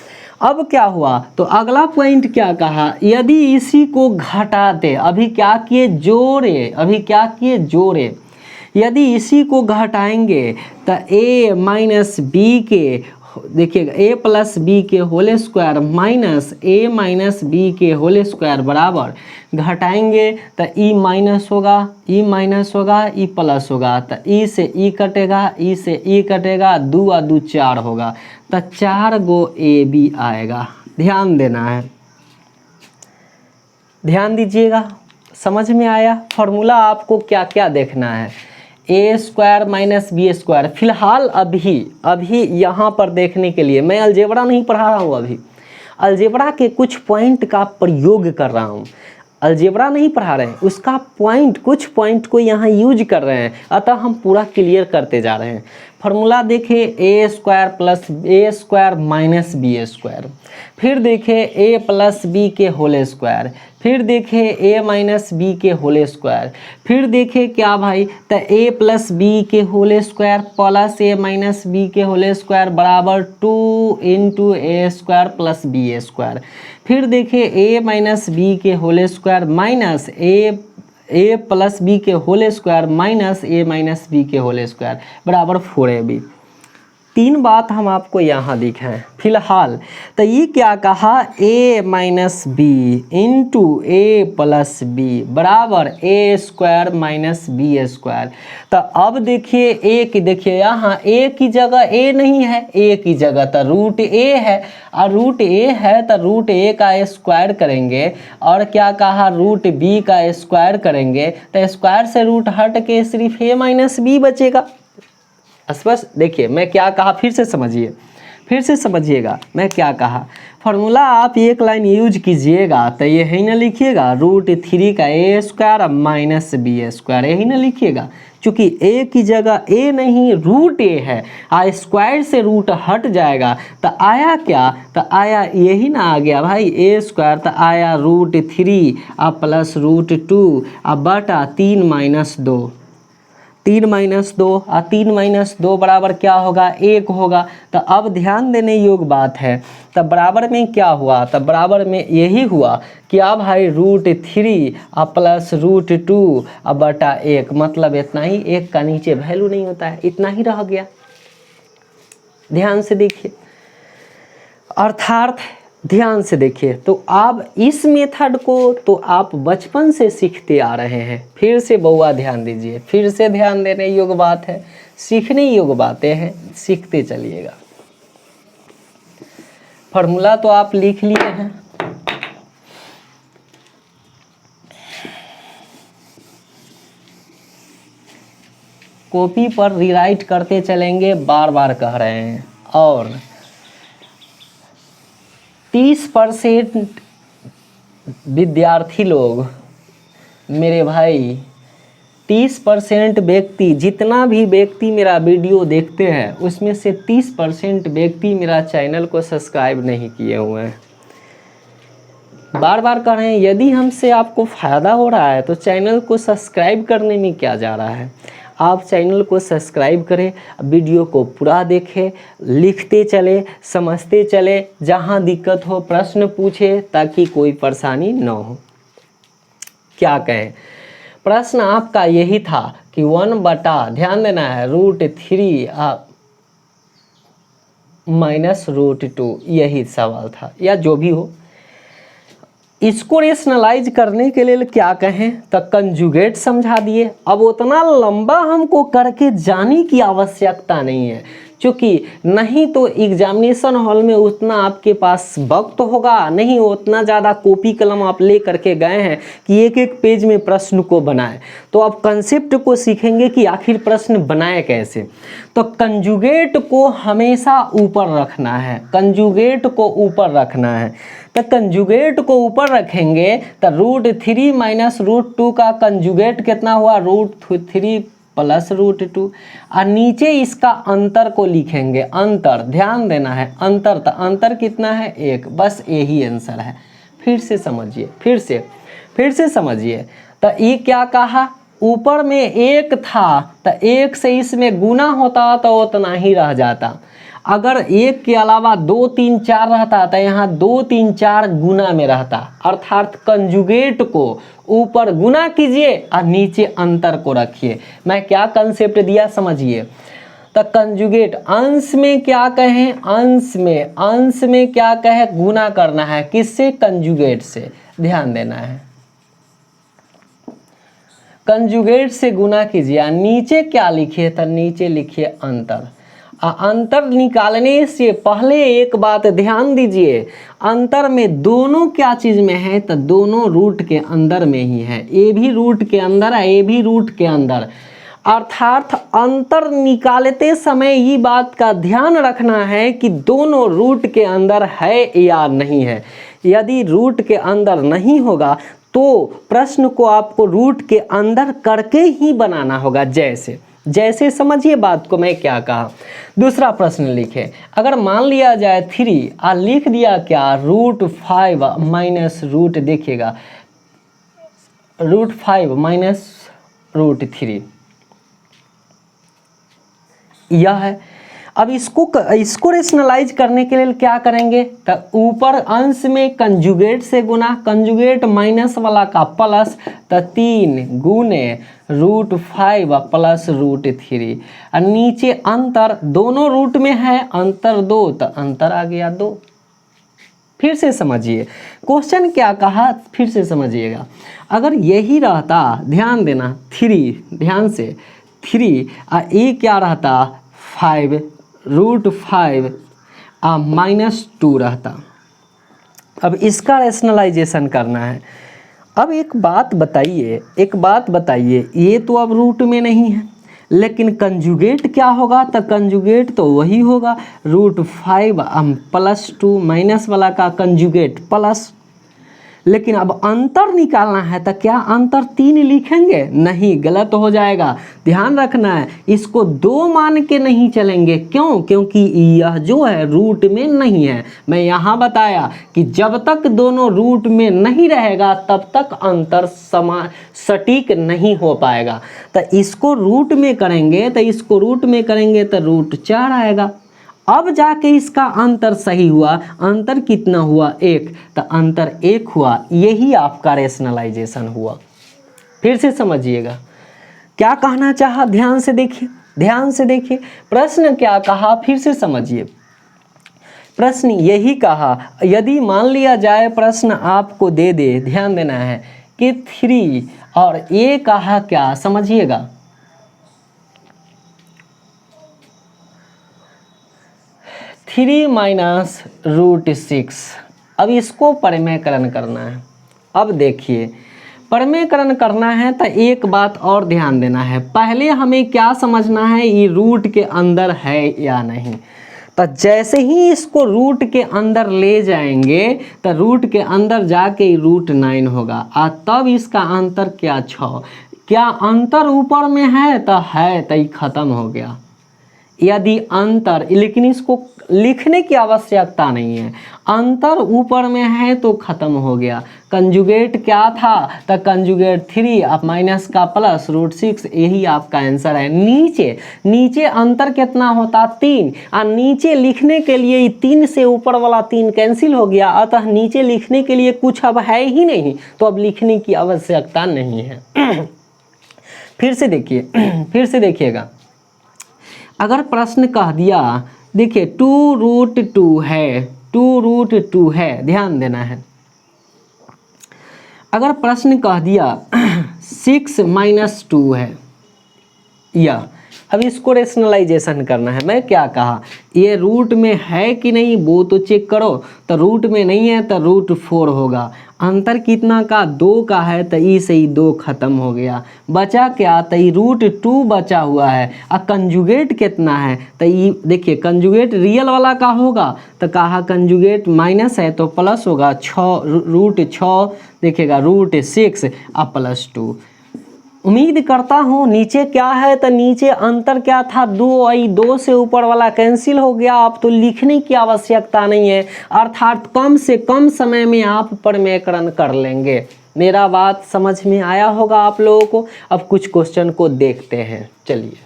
अब क्या हुआ तो अगला पॉइंट क्या कहा, यदि इसी को घटाते, अभी क्या किए जोड़े, अभी क्या किए जोड़े, यदि इसी को घटाएंगे तो a माइनस बी के, देखिएगा a प्लस बी के whole square minus a minus B के होल स्क्वायर बराबर, घटाएंगे तो e माइनस होगा, e माइनस होगा, e प्लस होगा, तो e से e कटेगा, e से e कटेगा, 2 और 2 4 होगा, तो 4 गो ए बी आएगा। ध्यान देना है, ध्यान दीजिएगा, समझ में आया। फॉर्मूला आपको क्या क्या देखना है, A square minus B square. फिलहाल अभी यहाँ पर देखने के लिए मैं अलजेब्रा नहीं पढ़ा रहा हूँ, अभी अलजेब्रा के कुछ पॉइंट का प्रयोग कर रहा हूँ, अलजेब्रा नहीं पढ़ा रहे हैं, उसका पॉइंट, कुछ पॉइंट को यहाँ यूज कर रहे हैं, अतः हम पूरा क्लियर करते जा रहे हैं। फॉर्मूला देखें ए स्क्वायर प्लस ए स्क्वायर माइनस बी स्क्वायर, फिर देखें ए प्लस बी के होल स्क्वायर, फिर देखें ए माइनस बी के होल स्क्वायर, फिर देखें क्या भाई तो ए प्लस बी के होल स्क्वायर प्लस ए माइनस बी के होल स्क्वायर बराबर 2 इंटू ए स्क्वायर प्लस बी स्क्वायर, फिर देखें ए माइनस बी के होल स्क्वायर माइनस ए प्लस बी के होल स्क्वायर माइनस ए माइनस बी के होल स्क्वायर बराबर 4ab। 3 बात हम आपको यहाँ दिखाएं फिलहाल। तो ये क्या कहा, a minus B into A plus B बराबर A square minus B square. तो अब देखिए ए की, देखिए यहाँ a की जगह a नहीं है, a की जगह तो रूट a है, और रूट a है तो रूट a का स्क्वायर करेंगे, और क्या कहा रूट b का स्क्वायर करेंगे, तो स्क्वायर से रूट हट के सिर्फ a माइनस बी बचेगा। स्पष्ट, देखिए मैं क्या कहा, फिर से समझिए, फिर से समझिएगा मैं क्या कहा। फॉर्मूला आप एक लाइन यूज कीजिएगा तो ये ही ना लिखिएगा √3 का ए स्क्वायर माइनस बी स्क्वायर, यही ना लिखिएगा, चूँकि ए की जगह ए नहीं रूट ए है, स्क्वायर से रूट हट जाएगा तो आया क्या, तो आया यही ना आ गया भाई ए स्क्वायर, तो आया √3 प्लस √2 बटा 3 माइनस 2, 3 माइनस 2 और 3 माइनस 2 बराबर क्या होगा 1 होगा। तो अब ध्यान देने योग्य बात है, तब बराबर में क्या हुआ, तब बराबर में यही हुआ कि अब भाई √3 प्लस √2 बटा 1, मतलब इतना ही, 1 का नीचे वैल्यू नहीं होता है, इतना ही रह गया। ध्यान से देखिए, अर्थात ध्यान से देखिए, तो आप इस मेथड को तो आप बचपन से सीखते आ रहे हैं। फिर से बउआ ध्यान दीजिए, फिर से ध्यान देने योग्य बात है, सीखने योग्य बातें हैं, सीखते चलिएगा। फॉर्मूला तो आप लिख लिए हैं, कॉपी पर रीराइट करते चलेंगे, बार बार कह रहे हैं। और 30% विद्यार्थी लोग, मेरे भाई 30% व्यक्ति, जितना भी व्यक्ति मेरा वीडियो देखते हैं उसमें से 30% व्यक्ति मेरा चैनल को सब्सक्राइब नहीं किए हुए हैं। बार बार कह रहे हैं, यदि हमसे आपको फ़ायदा हो रहा है तो चैनल को सब्सक्राइब करने में क्या जा रहा है। आप चैनल को सब्सक्राइब करें, वीडियो को पूरा देखें, लिखते चले, समझते चले, जहाँ दिक्कत हो प्रश्न पूछे ताकि कोई परेशानी न हो। क्या कहें, प्रश्न आपका यही था कि 1 बटा, ध्यान देना है, √3 माइनस √2, यही सवाल था, या जो भी हो। इसको रेशनलाइज करने के लिए क्या कहें तो कंजुगेट समझा दिए। अब उतना लंबा हमको करके जाने की आवश्यकता नहीं है, क्योंकि नहीं तो एग्जामिनेशन हॉल में उतना आपके पास वक्त होगा नहीं, उतना ज़्यादा कॉपी कलम आप ले करके गए हैं कि एक एक पेज में प्रश्न को बनाएं। तो आप कंसेप्ट को सीखेंगे कि आखिर प्रश्न बनाए कैसे। तो कंजुगेट को हमेशा ऊपर रखना है, कंजुगेट को ऊपर रखना है। तो कंजुगेट को ऊपर रखेंगे तो √3 माइनस √2 का कंजुगेट कितना हुआ, √3 प्लस √2। और नीचे इसका अंतर को लिखेंगे, अंतर ध्यान देना है, अंतर तो अंतर कितना है 1, बस यही आंसर है। फिर से समझिए, फिर से समझिए। तो ये क्या कहा, ऊपर में 1 था तो 1 से इसमें गुना होता तो उतना ही रह जाता। अगर 1 के अलावा 2 3 4 रहता तो यहाँ 2 3 4 गुना में रहता, अर्थात कंजुगेट को ऊपर गुना कीजिए और नीचे अंतर को रखिए। मैं क्या कंसेप्ट दिया समझिए। तो कंजुगेट अंश में क्या कहें, अंश में क्या कहे, गुना करना है, किससे, कंजुगेट से, ध्यान देना है। कंजुगेट से गुना कीजिए, नीचे क्या लिखिए, तो नीचे लिखिए अंतर। अंतर निकालने से पहले एक बात ध्यान दीजिए, अंतर में दोनों क्या चीज़ में है, तो दोनों रूट के अंदर में ही है। ए भी रूट के अंदर है, ए भी रूट के अंदर। अर्थात अंतर निकालते समय ये बात का ध्यान रखना है कि दोनों रूट के अंदर है या नहीं है। यदि रूट के अंदर नहीं होगा तो प्रश्न को आपको रूट के अंदर करके ही बनाना होगा। जैसे समझिए बात को मैं क्या कहा। दूसरा प्रश्न लिखे, अगर मान लिया जाए 3 और लिख दिया क्या, √5 माइनस रूट, देखिएगा √5 माइनस √3 यह है। अब इसको रेशनलाइज करने के लिए क्या करेंगे, तो ऊपर अंश में कंजुगेट से गुना, कंजुगेट माइनस वाला का प्लस, तो 3 गुने √5 प्लस √3, और नीचे अंतर, दोनों रूट में है, अंतर 2 तो अंतर आ गया 2। फिर से समझिए क्वेश्चन क्या कहा, फिर से समझिएगा। अगर यही रहता, ध्यान देना 3, ध्यान से 3 और ये क्या रहता 5 √5 -2 रहता। अब इसका रेशनलाइजेशन करना है। अब एक बात बताइए, ये तो अब रूट में नहीं है, लेकिन कंजुगेट क्या होगा, तो कंजुगेट तो वही होगा √5 +2 माइनस वाला का कंजुगेट प्लस। लेकिन अब अंतर निकालना है तो क्या अंतर 3 लिखेंगे, नहीं, गलत हो जाएगा। ध्यान रखना है, इसको 2 मान के नहीं चलेंगे। क्यों, क्योंकि यह जो है रूट में नहीं है। मैं यहाँ बताया कि जब तक दोनों रूट में नहीं रहेगा तब तक अंतर सटीक नहीं हो पाएगा। तो इसको रूट में करेंगे तो √4 आएगा। अब जाके इसका अंतर सही हुआ, अंतर कितना हुआ 1, तो अंतर 1 हुआ। यही आपका रेशनलाइजेशन हुआ। फिर से समझिएगा क्या कहना चाहा, ध्यान से देखिए प्रश्न क्या कहा, फिर से समझिए। प्रश्न यही कहा, यदि मान लिया जाए प्रश्न आपको दे दे, ध्यान देना है कि 3 और ये कहा क्या, समझिएगा 3 माइनस √6। अब इसको परिमेयकरण करना है। अब देखिए परिमेयकरण करना है तो एक बात और ध्यान देना है, पहले हमें क्या समझना है, ये रूट के अंदर है या नहीं। तो जैसे ही इसको रूट के अंदर ले जाएंगे तो रूट के अंदर जाके √9 होगा, और तब इसका अंतर क्या 6। क्या अंतर ऊपर में है तो ये खत्म हो गया। यदि अंतर, लेकिन इसको लिखने की आवश्यकता नहीं है, अंतर ऊपर में है तो खत्म हो गया। कंजुगेट क्या था, तो कंजुगेट 3 अब माइनस का प्लस √6, यही आपका आंसर है। नीचे अंतर कितना होता 3, और नीचे लिखने के लिए 3 से ऊपर वाला 3 कैंसिल हो गया, अतः नीचे लिखने के लिए कुछ अब है ही नहीं, तो अब लिखने की आवश्यकता नहीं है। फिर से देखिएगा, अगर प्रश्न कह दिया, देखिए 2√2 है, ध्यान देना है। अगर प्रश्न कह दिया 6 - 2 है, या अब इसको रेशनलाइजेशन करना है। मैं क्या कहा, ये रूट में है कि नहीं वो तो चेक करो। तो रूट में नहीं है तो √4 होगा। अंतर कितना का, 2 का है, तो ई से ही 2 खत्म हो गया। बचा क्या, तो ई √2 बचा हुआ है। और कंजुगेट कितना है, तो ई देखिए कंजुगेट रियल वाला का होगा, तो कहा कंजुगेट माइनस है तो प्लस होगा। 6 देखिएगा √6 और +2। उम्मीद करता हूँ नीचे क्या है, तो नीचे अंतर क्या था, 2, आई 2 से ऊपर वाला कैंसिल हो गया। अब तो लिखने की आवश्यकता नहीं है, अर्थात कम से कम समय में आप प्रमेयकरण कर लेंगे। मेरा बात समझ में आया होगा आप लोगों को। अब कुछ क्वेश्चन को देखते हैं, चलिए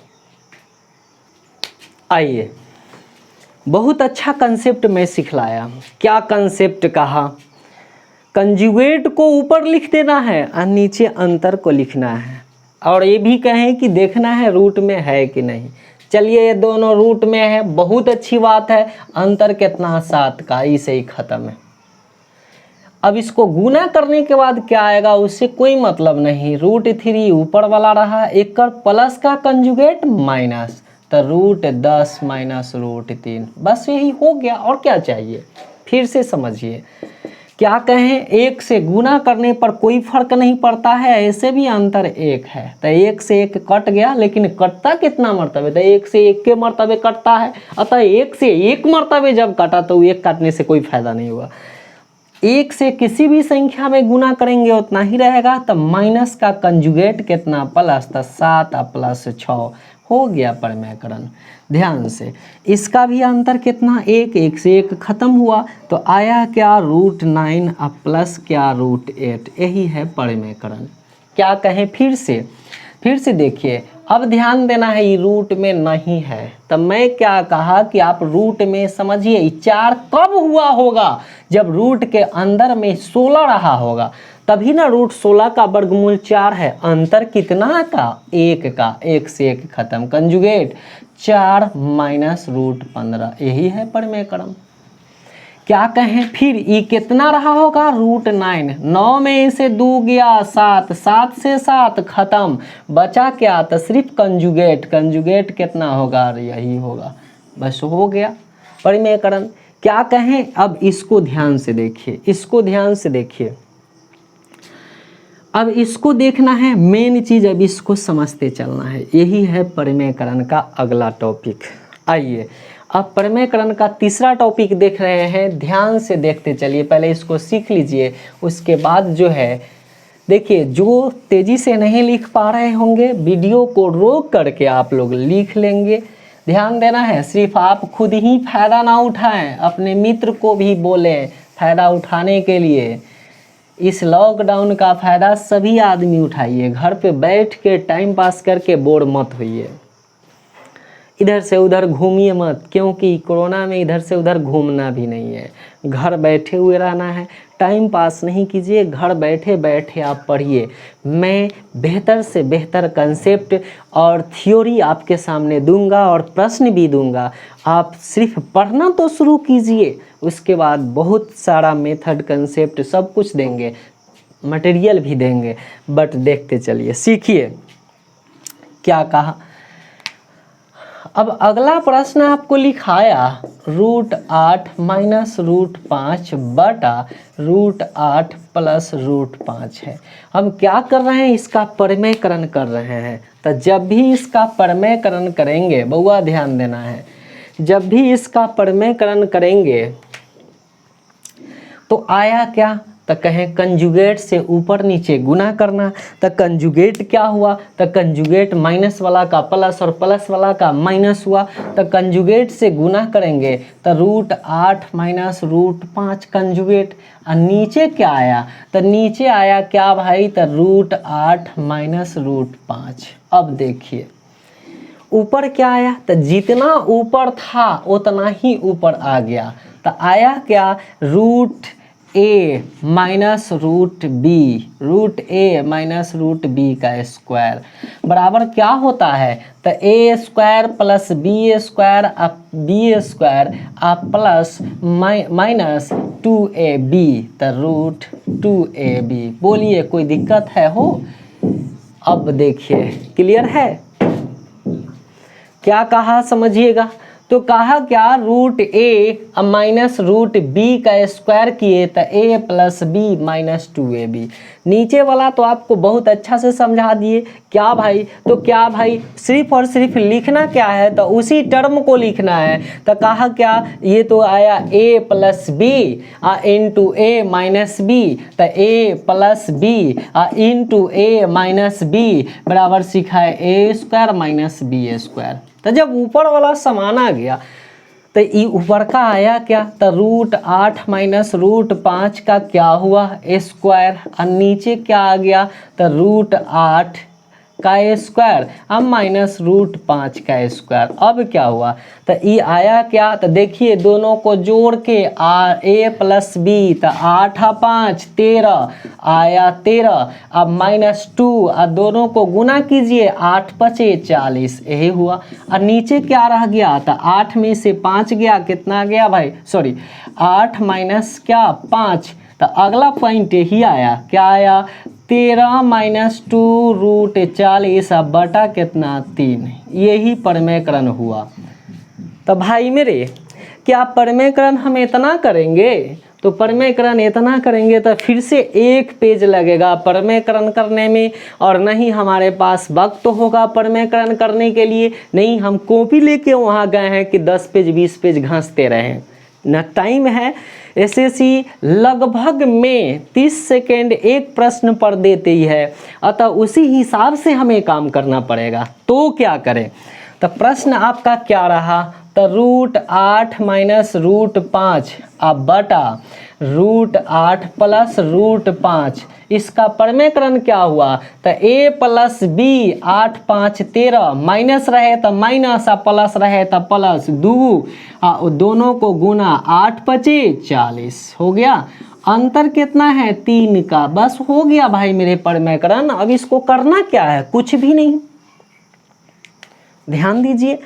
आइए। बहुत अच्छा कंसेप्ट मैं सिखलाया। क्या कंसेप्ट कहा, कंजुगेट को ऊपर लिख देना है और नीचे अंतर को लिखना है, और ये भी कहें कि देखना है रूट में है कि नहीं। चलिए ये दोनों रूट में है, बहुत अच्छी बात है। अंतर कितना, 7 का, इसे ही खत्म है। अब इसको गुना करने के बाद क्या आएगा उससे कोई मतलब नहीं। √3 ऊपर वाला रहा, एक कर प्लस का कंजुगेट माइनस, तो √10 माइनस √3, बस यही हो गया। और क्या चाहिए, फिर से समझिए। क्या कहें, 1 से गुना करने पर कोई फर्क नहीं पड़ता है, ऐसे भी अंतर 1 है, तो 1 से 1 कट गया, लेकिन कटता कितना मरतबे, तो 1 से 1 के मरतबे कटता है। अतः 1 से 1 मरतबे जब कटा तो 1 काटने से कोई फायदा नहीं हुआ। 1 से किसी भी संख्या में गुना करेंगे उतना ही रहेगा। तो माइनस का कंजुगेट कितना, प्लस, तो 7 और +6 हो गया प्रमेयकरण। ध्यान से, इसका भी अंतर कितना, 1 से 1 खत्म हुआ, तो आया क्या, √9 और प्लस क्या, √8। यही है प्रमेयकरण। क्या कहें, फिर से देखिए। अब ध्यान देना है, ये रूट में नहीं है, तो मैं क्या कहा कि आप रूट में समझिए। 4 कब हुआ होगा, जब रूट के अंदर में 16 रहा होगा, तभी ना √16 का वर्गमूल 4 है। अंतर कितना का, 1 का, 1 से 1 खत्म। कंजुगेट 4 माइनस √15, यही है प्रमेयकरण। क्या कहें, फिर ये कितना रहा होगा, √9, 9 में इसे 2 गया 7, 7 से 7 खत्म। बचा क्या, तो सिर्फ कंजुगेट कितना होगा, यही होगा, बस हो गया प्रमेयकरण। क्या कहें, अब इसको ध्यान से देखिए, अब इसको देखना है, मेन चीज़ अब इसको समझते चलना है। यही है प्रमेयकरण का अगला टॉपिक। आइए अब प्रमेयकरण का तीसरा टॉपिक देख रहे हैं, ध्यान से देखते चलिए। पहले इसको सीख लीजिए, उसके बाद जो है देखिए, जो तेज़ी से नहीं लिख पा रहे होंगे वीडियो को रोक करके आप लोग लिख लेंगे। ध्यान देना है, सिर्फ आप खुद ही फ़ायदा ना उठाएं, अपने मित्र को भी बोलें फ़ायदा उठाने के लिए। इस लॉकडाउन का फ़ायदा सभी आदमी उठाइए, घर पे बैठ के टाइम पास करके बोर मत होइए, इधर से उधर घूमिए मत, क्योंकि कोरोना में इधर से उधर घूमना भी नहीं है, घर बैठे हुए रहना है। टाइम पास नहीं कीजिए, घर बैठे बैठे आप पढ़िए। मैं बेहतर से बेहतर कंसेप्ट और थ्योरी आपके सामने दूंगा और प्रश्न भी दूंगा। आप सिर्फ पढ़ना तो शुरू कीजिए, उसके बाद बहुत सारा मेथड, कंसेप्ट सब कुछ देंगे, मटेरियल भी देंगे, बट देखते चलिए, सीखिए। क्या कहा, अब अगला प्रश्न आपको लिखाया, √8 माइनस √5 बटा √8 प्लस √5 है। हम क्या कर रहे हैं, इसका प्रमेयकरण कर रहे हैं। तो जब भी इसका प्रमेयकरण करेंगे, बउआ ध्यान देना है, जब भी इसका प्रमेयकरण करेंगे तो आया क्या, तो कहें कंजुगेट से ऊपर नीचे गुना करना। तो कंजुगेट क्या हुआ, तो कंजुगेट माइनस वाला का प्लस और प्लस वाला का माइनस हुआ। तो कंजुगेट से गुना करेंगे तो √8 माइनस √5 कंजुगेट। और नीचे क्या आया, तो नीचे आया क्या भाई, तो √8 माइनस √5। अब देखिए ऊपर क्या आया, तो जितना ऊपर था उतना ही ऊपर आ गया। तो आया क्या, √a minus √b, √a minus √b का स्क्वायर बराबर क्या होता है, तो a² plus b² b² plus minus 2ab, तो √2ab। बोलिए कोई दिक्कत है हो। अब देखिए क्लियर है। क्या कहा समझिएगा, तो कहा क्या, रूट ए माइनस रूट बी का स्क्वायर किए तो ए प्लस बी माइनस 2ab। नीचे वाला तो आपको बहुत अच्छा से समझा दिए। क्या भाई, तो क्या भाई सिर्फ और सिर्फ लिखना क्या है, तो उसी टर्म को लिखना है। तो कहा क्या, ये तो आया a plus B into A minus B, तो a plus B into A minus B बराबर सीखा है A square minus B square. तो जब ऊपर वाला समान आ गया तो ये ऊपर का आया क्या, तो रूट 8 माइनस रूट 5 का क्या हुआ स्क्वायर, और नीचे क्या आ गया, तो रूट 8 का स्क्वायर अब माइनस रूट 5 का स्क्वायर। अब क्या हुआ, तो ये आया क्या, तो देखिए दोनों को जोड़ के ए प्लस बी, तो 8 और 5 13 आया 13, अब माइनस 2 और दोनों को गुना कीजिए 8 पचे 40, यही हुआ। और नीचे क्या रह गया, तो 8 में से 5 गया, कितना गया भाई, सॉरी 8 माइनस क्या 5, तो अगला पॉइंट यही आया, क्या आया 13 माइनस 2 रूट 40 बटा कितना 3, यही परमेकरण हुआ। तो भाई मेरे, क्या परमेकरण हम इतना करेंगे, तो परमेकरण इतना करेंगे तो फिर से एक पेज लगेगा परमेकरण करने में, और नहीं हमारे पास वक्त तो होगा परमेकरण करने के लिए, नहीं हम कॉपी लेके वहाँ गए हैं कि 10 पेज 20 पेज घांसते रहें, न टाइम है। एसएससी लगभग में 30 सेकेंड एक प्रश्न पर देती है, अतः उसी हिसाब से हमें काम करना पड़ेगा। तो क्या करें, तो प्रश्न आपका क्या रहा, तो रूट 8 माइनस रूट 5 अब बटा रूट 8 प्लस रूट 5, इसका परमेकरण क्या हुआ, तो ए प्लस बी 8 5 13 माइनस रहे तो माइनस और प्लस रहे तो प्लस, दोनों को गुना 8 पचे 40 हो गया। अंतर कितना है 3 का, बस हो गया भाई मेरे परमेकरण। अब इसको करना क्या है, कुछ भी नहीं, ध्यान दीजिए।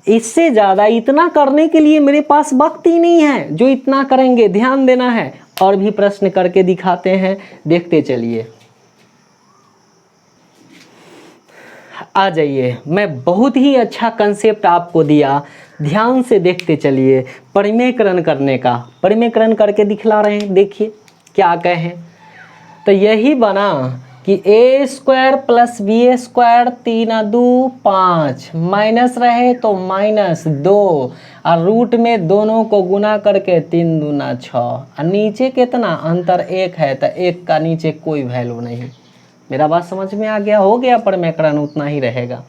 इससे ज़्यादा इतना करने के लिए मेरे पास वक्त ही नहीं है जो इतना करेंगे, ध्यान देना है। और भी प्रश्न करके दिखाते हैं, देखते चलिए। आ जाइए, मैं बहुत ही अच्छा कंसेप्ट आपको दिया, ध्यान से देखते चलिए। परिमेयकरण करने का, परिमेयकरण करके दिखला रहे हैं, देखिए क्या कहें। तो यही बना कि A square plus B square 3 2 5 minus रहे तो माइनस 2 और रूट में दोनों को गुना करके 3 दूना 6 और नीचे कितना अंतर 1 है, तो 1 का नीचे कोई वैल्यू नहीं। मेरा बात समझ में आ गया, हो गया परमेयकरण, उतना ही रहेगा।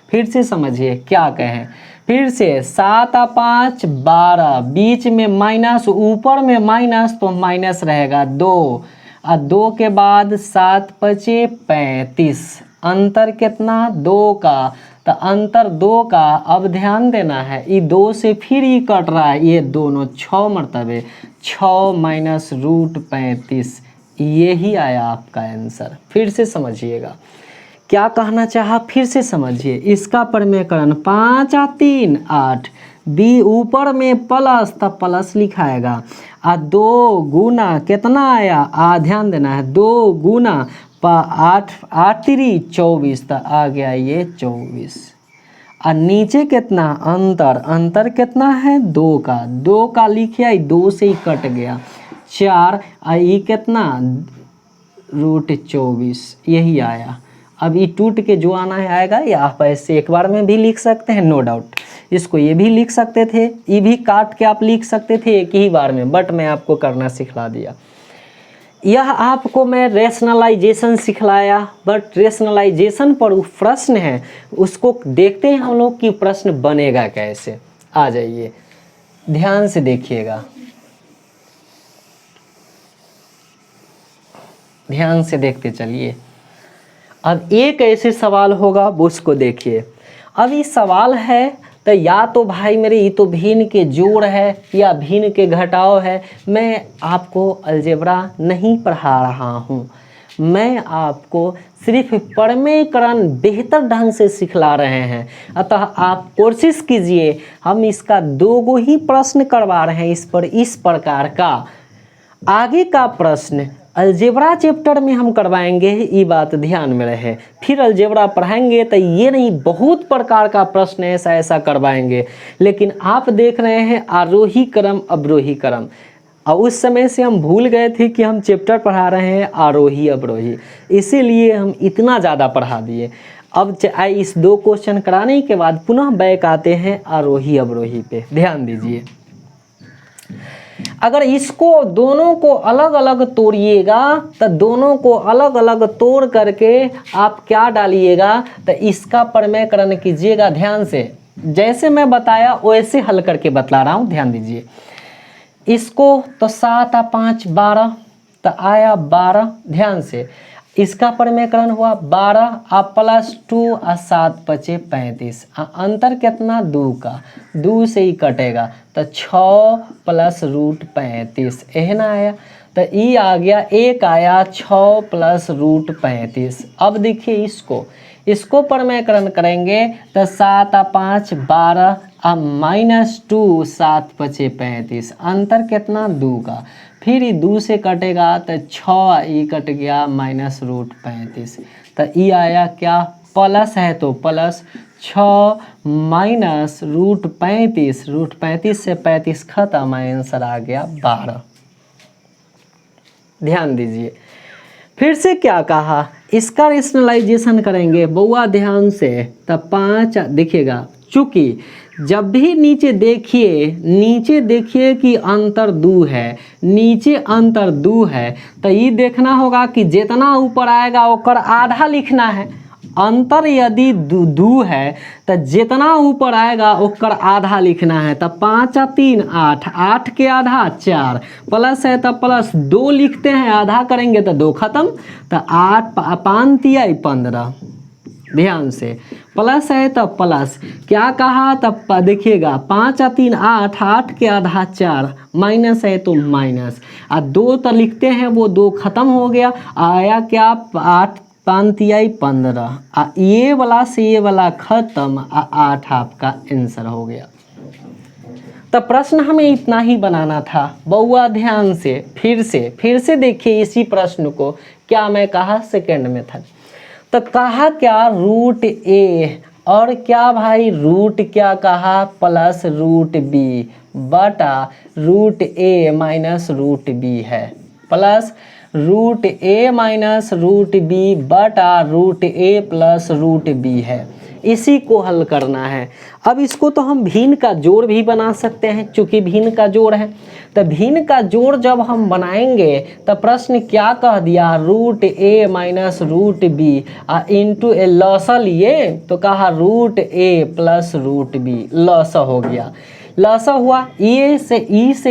फिर से समझिए क्या कहें, फिर से 7 और 5 12, बीच में माइनस, ऊपर में माइनस तो माइनस रहेगा 2 और 2 के बाद 7 पचे 35, अंतर कितना 2 का, तो अंतर 2 का। अब ध्यान देना है, ये 2 से फिर ये कट रहा है, ये दोनों 6 मरतबे 6 माइनस रूट 35, यही आया आपका आंसर। फिर से समझिएगा क्या कहना चाहा, फिर से समझिए। इसका परमेयकरण 5 और 3 8, बी ऊपर में प्लस तब प्लस लिखाएगा, और 2 गुना कितना आया, ध्यान देना है, 2 गुना 8 8 3 24, तो आ गया ये 24। और नीचे कितना अंतर, अंतर कितना है 2 का, 2 का लिखिए, 2 से ही कट गया 4, और ये कितना रूट 24, यही आया। अब ये टूट के जो आना है आएगा, या आप ऐसे एक बार में भी लिख सकते हैं, नो डाउट। इसको ये भी लिख सकते थे, ये भी काट के आप लिख सकते थे एक ही बार में, बट मैं आपको करना सिखला दिया। यह आपको मैं रेशनलाइजेशन सिखलाया, बट रेशनलाइजेशन पर प्रश्न है, उसको देखते हैं हम लोग कि प्रश्न बनेगा कैसे। आ जाइए, ध्यान से देखिएगा, ध्यान से देखते चलिए। अब एक ऐसे सवाल होगा, वो उसको देखिए। अब ये सवाल है, तो या तो भाई मेरे ये तो भिन्न के जोड़ है या भिन्न के घटाव है। मैं आपको अलजेब्रा नहीं पढ़ा रहा हूँ, मैं आपको सिर्फ परमेयकरण बेहतर ढंग से सिखला रहे हैं। अतः आप कोशिश कीजिए, हम इसका 2 ही प्रश्न करवा रहे हैं इस पर, इस प्रकार का। आगे का प्रश्न अलजेब्रा चैप्टर में हम करवाएंगे, ये बात ध्यान में रहे। फिर अलजेब्रा पढ़ाएंगे तो ये नहीं, बहुत प्रकार का प्रश्न ऐसा ऐसा करवाएंगे। लेकिन आप देख रहे हैं आरोही क्रम अवरोही क्रम, और उस समय से हम भूल गए थे कि हम चैप्टर पढ़ा रहे हैं आरोही अवरोही, इसीलिए हम इतना ज़्यादा पढ़ा दिए। अब इस 2 क्वेश्चन कराने के बाद पुनः बैक आते हैं आरोही अवरोही पे। ध्यान दीजिए, अगर इसको दोनों को अलग अलग तोड़िएगा तो दोनों को अलग अलग तोड़ करके आप क्या डालिएगा, तो इसका प्रमेयकरण कीजिएगा ध्यान से। जैसे मैं बताया वैसे हल करके बतला रहा हूँ, ध्यान दीजिए। इसको तो 7 और 5 12, तो आया 12। ध्यान से, इसका प्रमेयकरण हुआ 12 और +2 और 7 बचे 35। अंतर कितना 2 का, 2 से ही कटेगा तो 6 + √35 यह ना आया। तो ये आ गया, एक आया 6 + √35। अब देखिए इसको प्रमेयकरण करेंगे तो 7 और 5 12 और -2 7 बचे 35। अंतर कितना 2 का, फिर ये 2 से कटेगा तो 6 ये कट गया -√35। तो ये आया क्या, प्लस है तो प्लस 6 -√35, √35 से 35 खत्म, आंसर आ गया 12। ध्यान दीजिए, फिर से क्या कहा, इसका रेशनलाइजेशन करेंगे बउआ ध्यान से। तो 5 देखिएगा, चूँकि जब भी नीचे देखिए कि अंतर 2 है, नीचे अंतर 2 है, तो ये देखना होगा कि जितना ऊपर आएगा ओकर आधा लिखना है। अंतर यदि 2 है तो जितना ऊपर आएगा ओकर आधा लिखना है। तो 5 और 3 8, 8 के आधा 4, प्लस है तो प्लस 2 लिखते हैं, आधा करेंगे तो 2 खत्म। तो 8 5 तिया 15। ध्यान से, प्लस है तो प्लस, क्या कहा तब देखिएगा 5 और 3 8, 8 के आधा 4, माइनस है तो माइनस, और 2 तो लिखते हैं वो 2 खत्म हो गया। आया क्या 8 5 तिया 15, ये वाला से ये वाला खत्म, 8 आपका आंसर हो गया। तो प्रश्न हमें इतना ही बनाना था बउआ ध्यान से। फिर से देखिए इसी प्रश्न को, क्या मैं कहा सेकेंड मेथड। तो कहा क्या √a, और क्या भाई रूट क्या कहा +√b बटा √a -√b है, प्लस √a -√b बटा √a + √b है। इसी को हल करना है। अब इसको तो हम भिन्न का जोड़ भी बना सकते हैं, चूँकि भिन्न का जोड़ है। तो भिन्न का जोड़ जब हम बनाएंगे तो प्रश्न क्या कह दिया, √a -√b इंटू ए लसा लिए, तो कहा √a + √b, लसा हो गया। लसा हुआ, ई से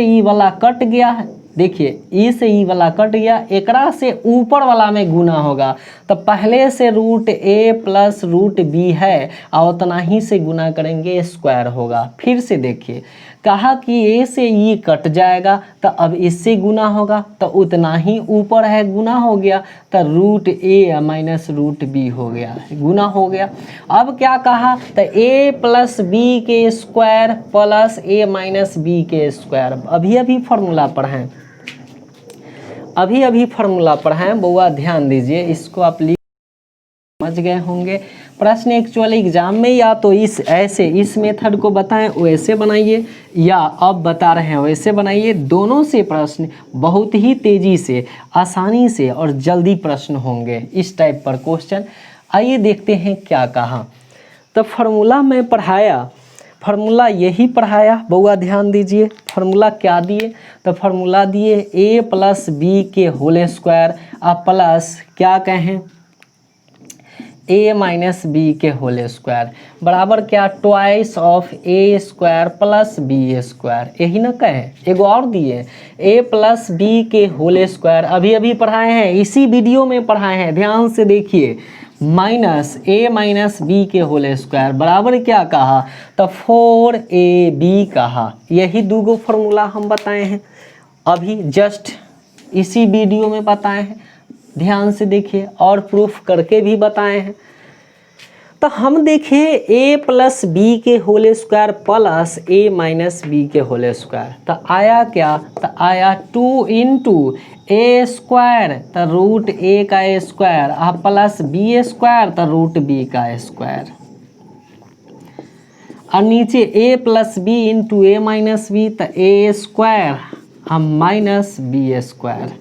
ई वाला कट गया है। देखिए ई से ई वाला कट गया, एकरा से ऊपर वाला में गुना होगा। तो पहले से √a + √b है और उतना ही से गुना करेंगे, स्क्वायर होगा। फिर से देखिए, कहा कि a से e कट जाएगा, तो अब इससे गुना होगा, तो उतना ही ऊपर है गुना हो गया, तो √a -√b हो गया, गुना हो गया। अब क्या कहा, तो a + b के स्क्वायर प्लस a - b के स्क्वायर। अभी फार्मूला पढ़ाएं बउआ, ध्यान दीजिए, इसको आप समझ गए होंगे। प्रश्न एक्चुअली एग्जाम में या तो इस मेथड को बताएं वैसे बनाइए, या अब बता रहे हैं वैसे बनाइए। दोनों से प्रश्न बहुत ही तेज़ी से, आसानी से और जल्दी प्रश्न होंगे, इस टाइप पर क्वेश्चन। आइए देखते हैं क्या कहा। तो फार्मूला में पढ़ाया, फार्मूला यही पढ़ाया बउआ, ध्यान दीजिए। फार्मूला क्या दिए, तो फार्मूला दिए a + b के होल स्क्वायर प्लस क्या कहें a - b के होल स्क्वायर बराबर क्या, twice of a square + b square, यही ना कहे। एगो और दिए a + b के होल स्क्वायर, अभी पढ़ाए हैं, इसी वीडियो में पढ़ाए हैं, ध्यान से देखिए, -a - b के होल स्क्वायर बराबर क्या कहा, तो 4ab कहा। यही दूगो फार्मूला हम बताए हैं, अभी जस्ट इसी वीडियो में बताए हैं, ध्यान से देखिए, और प्रूफ करके भी बताए हैं। तो हम देखिए a + b के whole square plus a - b के होल स्क्वायर, तो आया क्या, तो आया 2 × ए स्क्वायर तो रूट ए का स्क्वायर आ प्लस बी स्क्वायर तो रूट बी का स्क्वायर, और नीचे A plus B into A minus B तो ए स्क्वायर हम minus B square,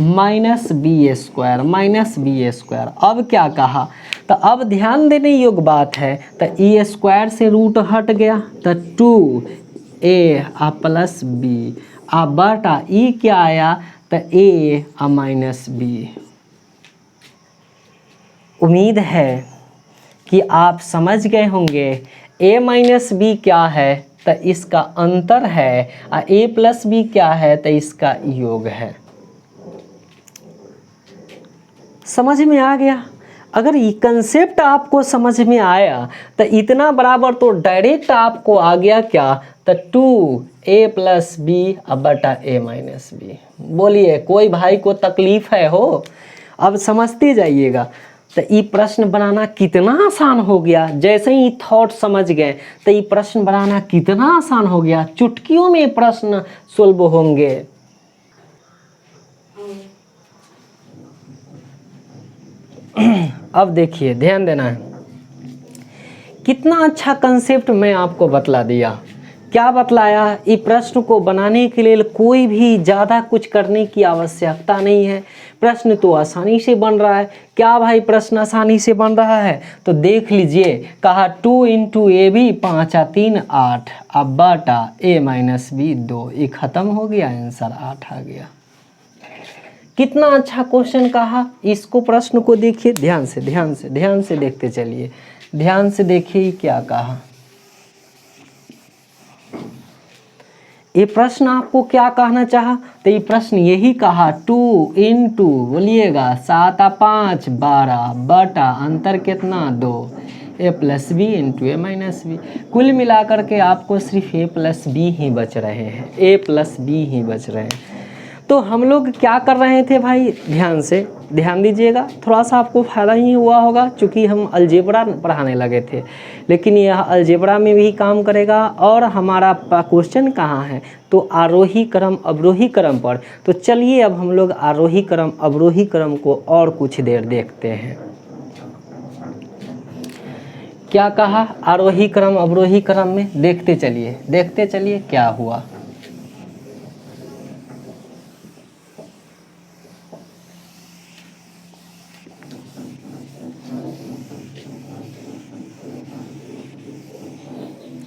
minus B square, minus B square. अब क्या कहा, तो अब ध्यान देने योग्य बात है, तो ई स्क्वायर से रूट हट गया तो 2a आ प्लस बी आ बटा ई क्या आया तो a आ माइनस बी। उम्मीद है कि आप समझ गए होंगे a माइनस बी क्या है तो इसका अंतर है, और a प्लस बी क्या है तो इसका योग है। समझ में आ गया? अगर ये कंसेप्ट आपको समझ में आया तो इतना बराबर तो डायरेक्ट आपको आ गया क्या, तो 2a प्लस बी बटा a माइनस बी। बोलिए कोई भाई को तकलीफ है हो? अब समझते जाइएगा। तो ये प्रश्न बनाना कितना आसान हो गया, जैसे ही थॉट समझ गए तो ये प्रश्न बनाना कितना आसान हो गया, चुटकियों में प्रश्न सुलभ होंगे। अब देखिए ध्यान देना है, कितना अच्छा कंसेप्ट मैं आपको बतला दिया। क्या बतलाया, ये प्रश्न को बनाने के लिए कोई भी ज़्यादा कुछ करने की आवश्यकता नहीं है, प्रश्न तो आसानी से बन रहा है। क्या भाई प्रश्न आसानी से बन रहा है? तो देख लीजिए, कहा 2 इंटू ए बी 5 आ 3 8 अब बटा ए माइनस बी 2, ये खत्म हो गया, आंसर 8 आ गया। कितना अच्छा क्वेश्चन कहा। इसको प्रश्न को देखिए ध्यान से, ध्यान से, ध्यान से देखते चलिए, ध्यान से देखिए क्या कहा। ये प्रश्न आपको क्या कहना चाहा, तो ये प्रश्न यही कहा 2 इंटू बोलिएगा 7 आ 5 12 बटा अंतर कितना 2 ए plus B into A minus B. कुल मिलाकर के आपको सिर्फ ए प्लस बी ही बच रहे हैं, ए प्लस बी ही बच रहे हैं। तो हम लोग क्या कर रहे थे भाई, ध्यान से ध्यान दीजिएगा, थोड़ा सा आपको फ़ायदा ही हुआ होगा चूँकि हम अलजेब्रा पढ़ाने लगे थे, लेकिन यह अलजेब्रा में भी काम करेगा। और हमारा क्वेश्चन कहाँ है, तो आरोही क्रम अवरोही क्रम पर। तो चलिए अब हम लोग आरोही क्रम अवरोही क्रम को और कुछ देर देखते हैं। क्या कहा आरोही क्रम अवरोही क्रम में, देखते चलिए क्या हुआ।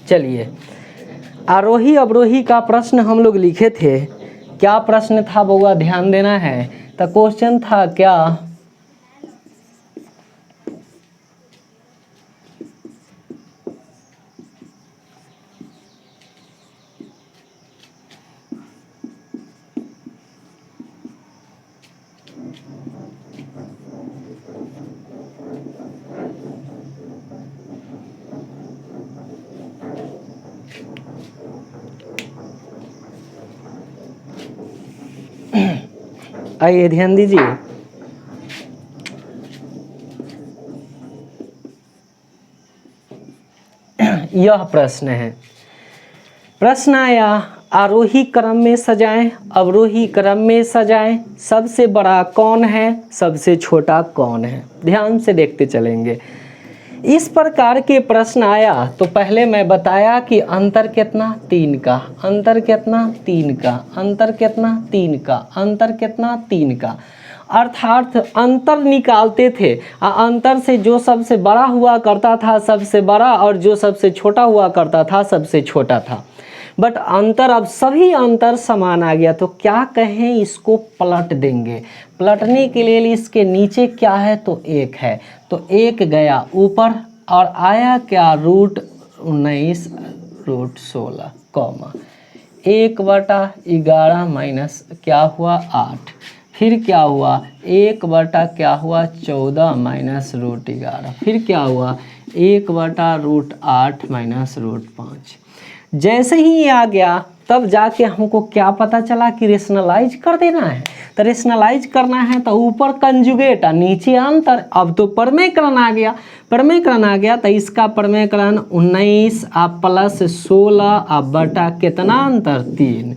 चलिए, आरोही अवरोही का प्रश्न हम लोग लिखे थे। क्या प्रश्न था बउआ, ध्यान देना है। तो क्वेश्चन था क्या, आइए ध्यान दीजिए। यह प्रश्न है, प्रश्न आया आरोही क्रम में सजाएं अवरोही क्रम में सजाएं, सबसे बड़ा कौन है सबसे छोटा कौन है। ध्यान से देखते चलेंगे। इस प्रकार के प्रश्न आया तो पहले मैं बताया कि अंतर कितना 3 का, अंतर कितना 3 का, अंतर कितना 3 का, अंतर कितना 3 का, अर्थात अंतर निकालते थे। अंतर से जो सबसे बड़ा हुआ करता था सबसे बड़ा, और जो सबसे छोटा हुआ करता था सबसे छोटा था। बट अंतर, अब सभी अंतर समान आ गया, तो क्या कहें, इसको पलट देंगे। पलटने के लिए इसके नीचे क्या है, तो 1 है, तो 1 गया ऊपर और आया क्या, √19 √16 कॉमा 1/11 माइनस क्या हुआ 8, फिर क्या हुआ 1 क्या हुआ 14 माइनस √11, फिर क्या हुआ 1/√8 माइनस √5। जैसे ही ये आ गया तब जाके हमको क्या पता चला कि रेशनलाइज कर देना है। तो रेशनलाइज करना है तो ऊपर कंजुगेट और नीचे अंतर। अब तो परमेकरण आ गया, परमेकरण आ गया तो इसका परमेकरण 19 प्लस 16 बटा कितना अंतर 3।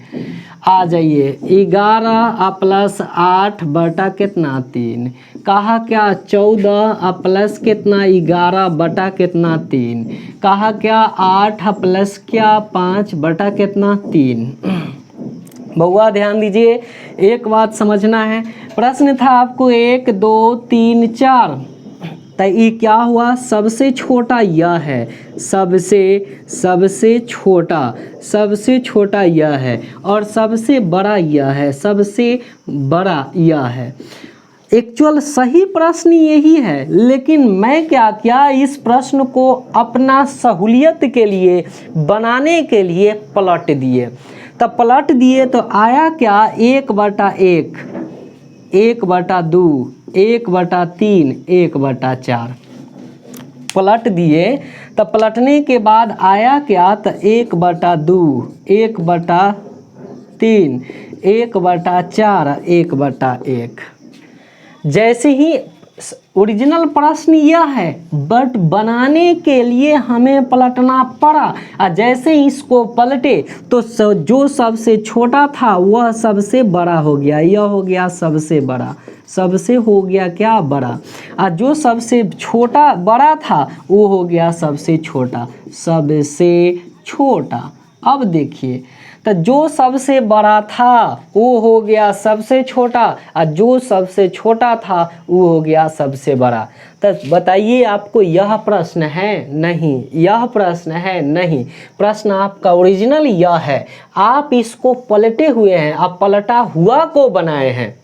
आ जाइए 11 प्लस 8 बटा कितना 3, कहा क्या 14 प्लस कितना 11 बटा कितना 3, कहा क्या 8 प्लस क्या 5 बटा कितना 3। बउआ ध्यान दीजिए, एक बात समझना है, प्रश्न था आपको 1 2 3 4, तो ये क्या हुआ, सबसे छोटा यह है, सबसे छोटा यह है, और सबसे बड़ा यह है, सबसे बड़ा यह है। एक्चुअल सही प्रश्न यही है, लेकिन मैं क्या किया, इस प्रश्न को अपना सहूलियत के लिए बनाने के लिए पलट दिए। तब पलट दिए तो आया क्या 1/1, 1/2, 1/3, 1/4 पलट दिए। तब पलटने के बाद आया क्या, तो 1/2, 1/3, 1/4, 1/1। जैसे ही ओरिजिनल प्रश्न यह है, बट बनाने के लिए हमें पलटना पड़ा, और जैसे ही इसको पलटे तो जो सबसे छोटा था वह सबसे बड़ा हो गया, यह हो गया सबसे बड़ा, सबसे हो गया क्या बड़ा, और जो सबसे छोटा बड़ा था वो हो गया सबसे छोटा, सबसे छोटा। अब देखिए, तो जो सबसे बड़ा था वो हो गया सबसे छोटा, और जो सबसे छोटा था वो हो गया सबसे बड़ा। तो बताइए, आपको यह प्रश्न है? नहीं, यह प्रश्न है नहीं, प्रश्न आपका ओरिजिनल यह है, आप इसको पलटे हुए हैं, आप पलटा हुआ को बनाए हैं,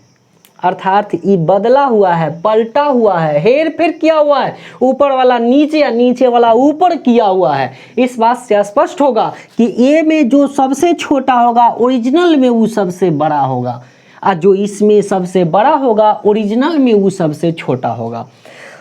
अर्थात ये बदला हुआ है, पलटा हुआ है, हेर फेर किया हुआ है, ऊपर वाला नीचे या नीचे वाला ऊपर किया हुआ है। इस बात से स्पष्ट होगा कि ए में जो सबसे छोटा होगा ओरिजिनल में वो सबसे बड़ा होगा, और जो इसमें सबसे बड़ा होगा ओरिजिनल में वो सबसे छोटा होगा।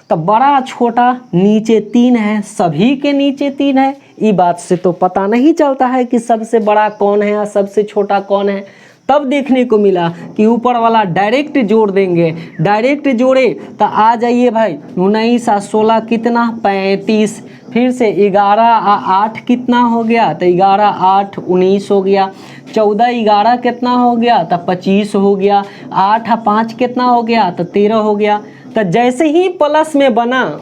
तो बड़ा छोटा नीचे 3 है, सभी के नीचे 3 है, ये बात से तो पता नहीं चलता है कि सबसे बड़ा कौन है और सबसे छोटा कौन है। तब देखने को मिला कि ऊपर वाला डायरेक्ट जोड़ देंगे, डायरेक्ट जोड़े तो आ जाइए भाई 19 और 16 कितना 35, फिर से 11 और 8 कितना हो गया, तो 11 8 19 हो गया, 14 11 कितना हो गया, तो 25 हो गया, 8 और 5 कितना हो गया, तो 13 हो गया। तो जैसे ही प्लस में बना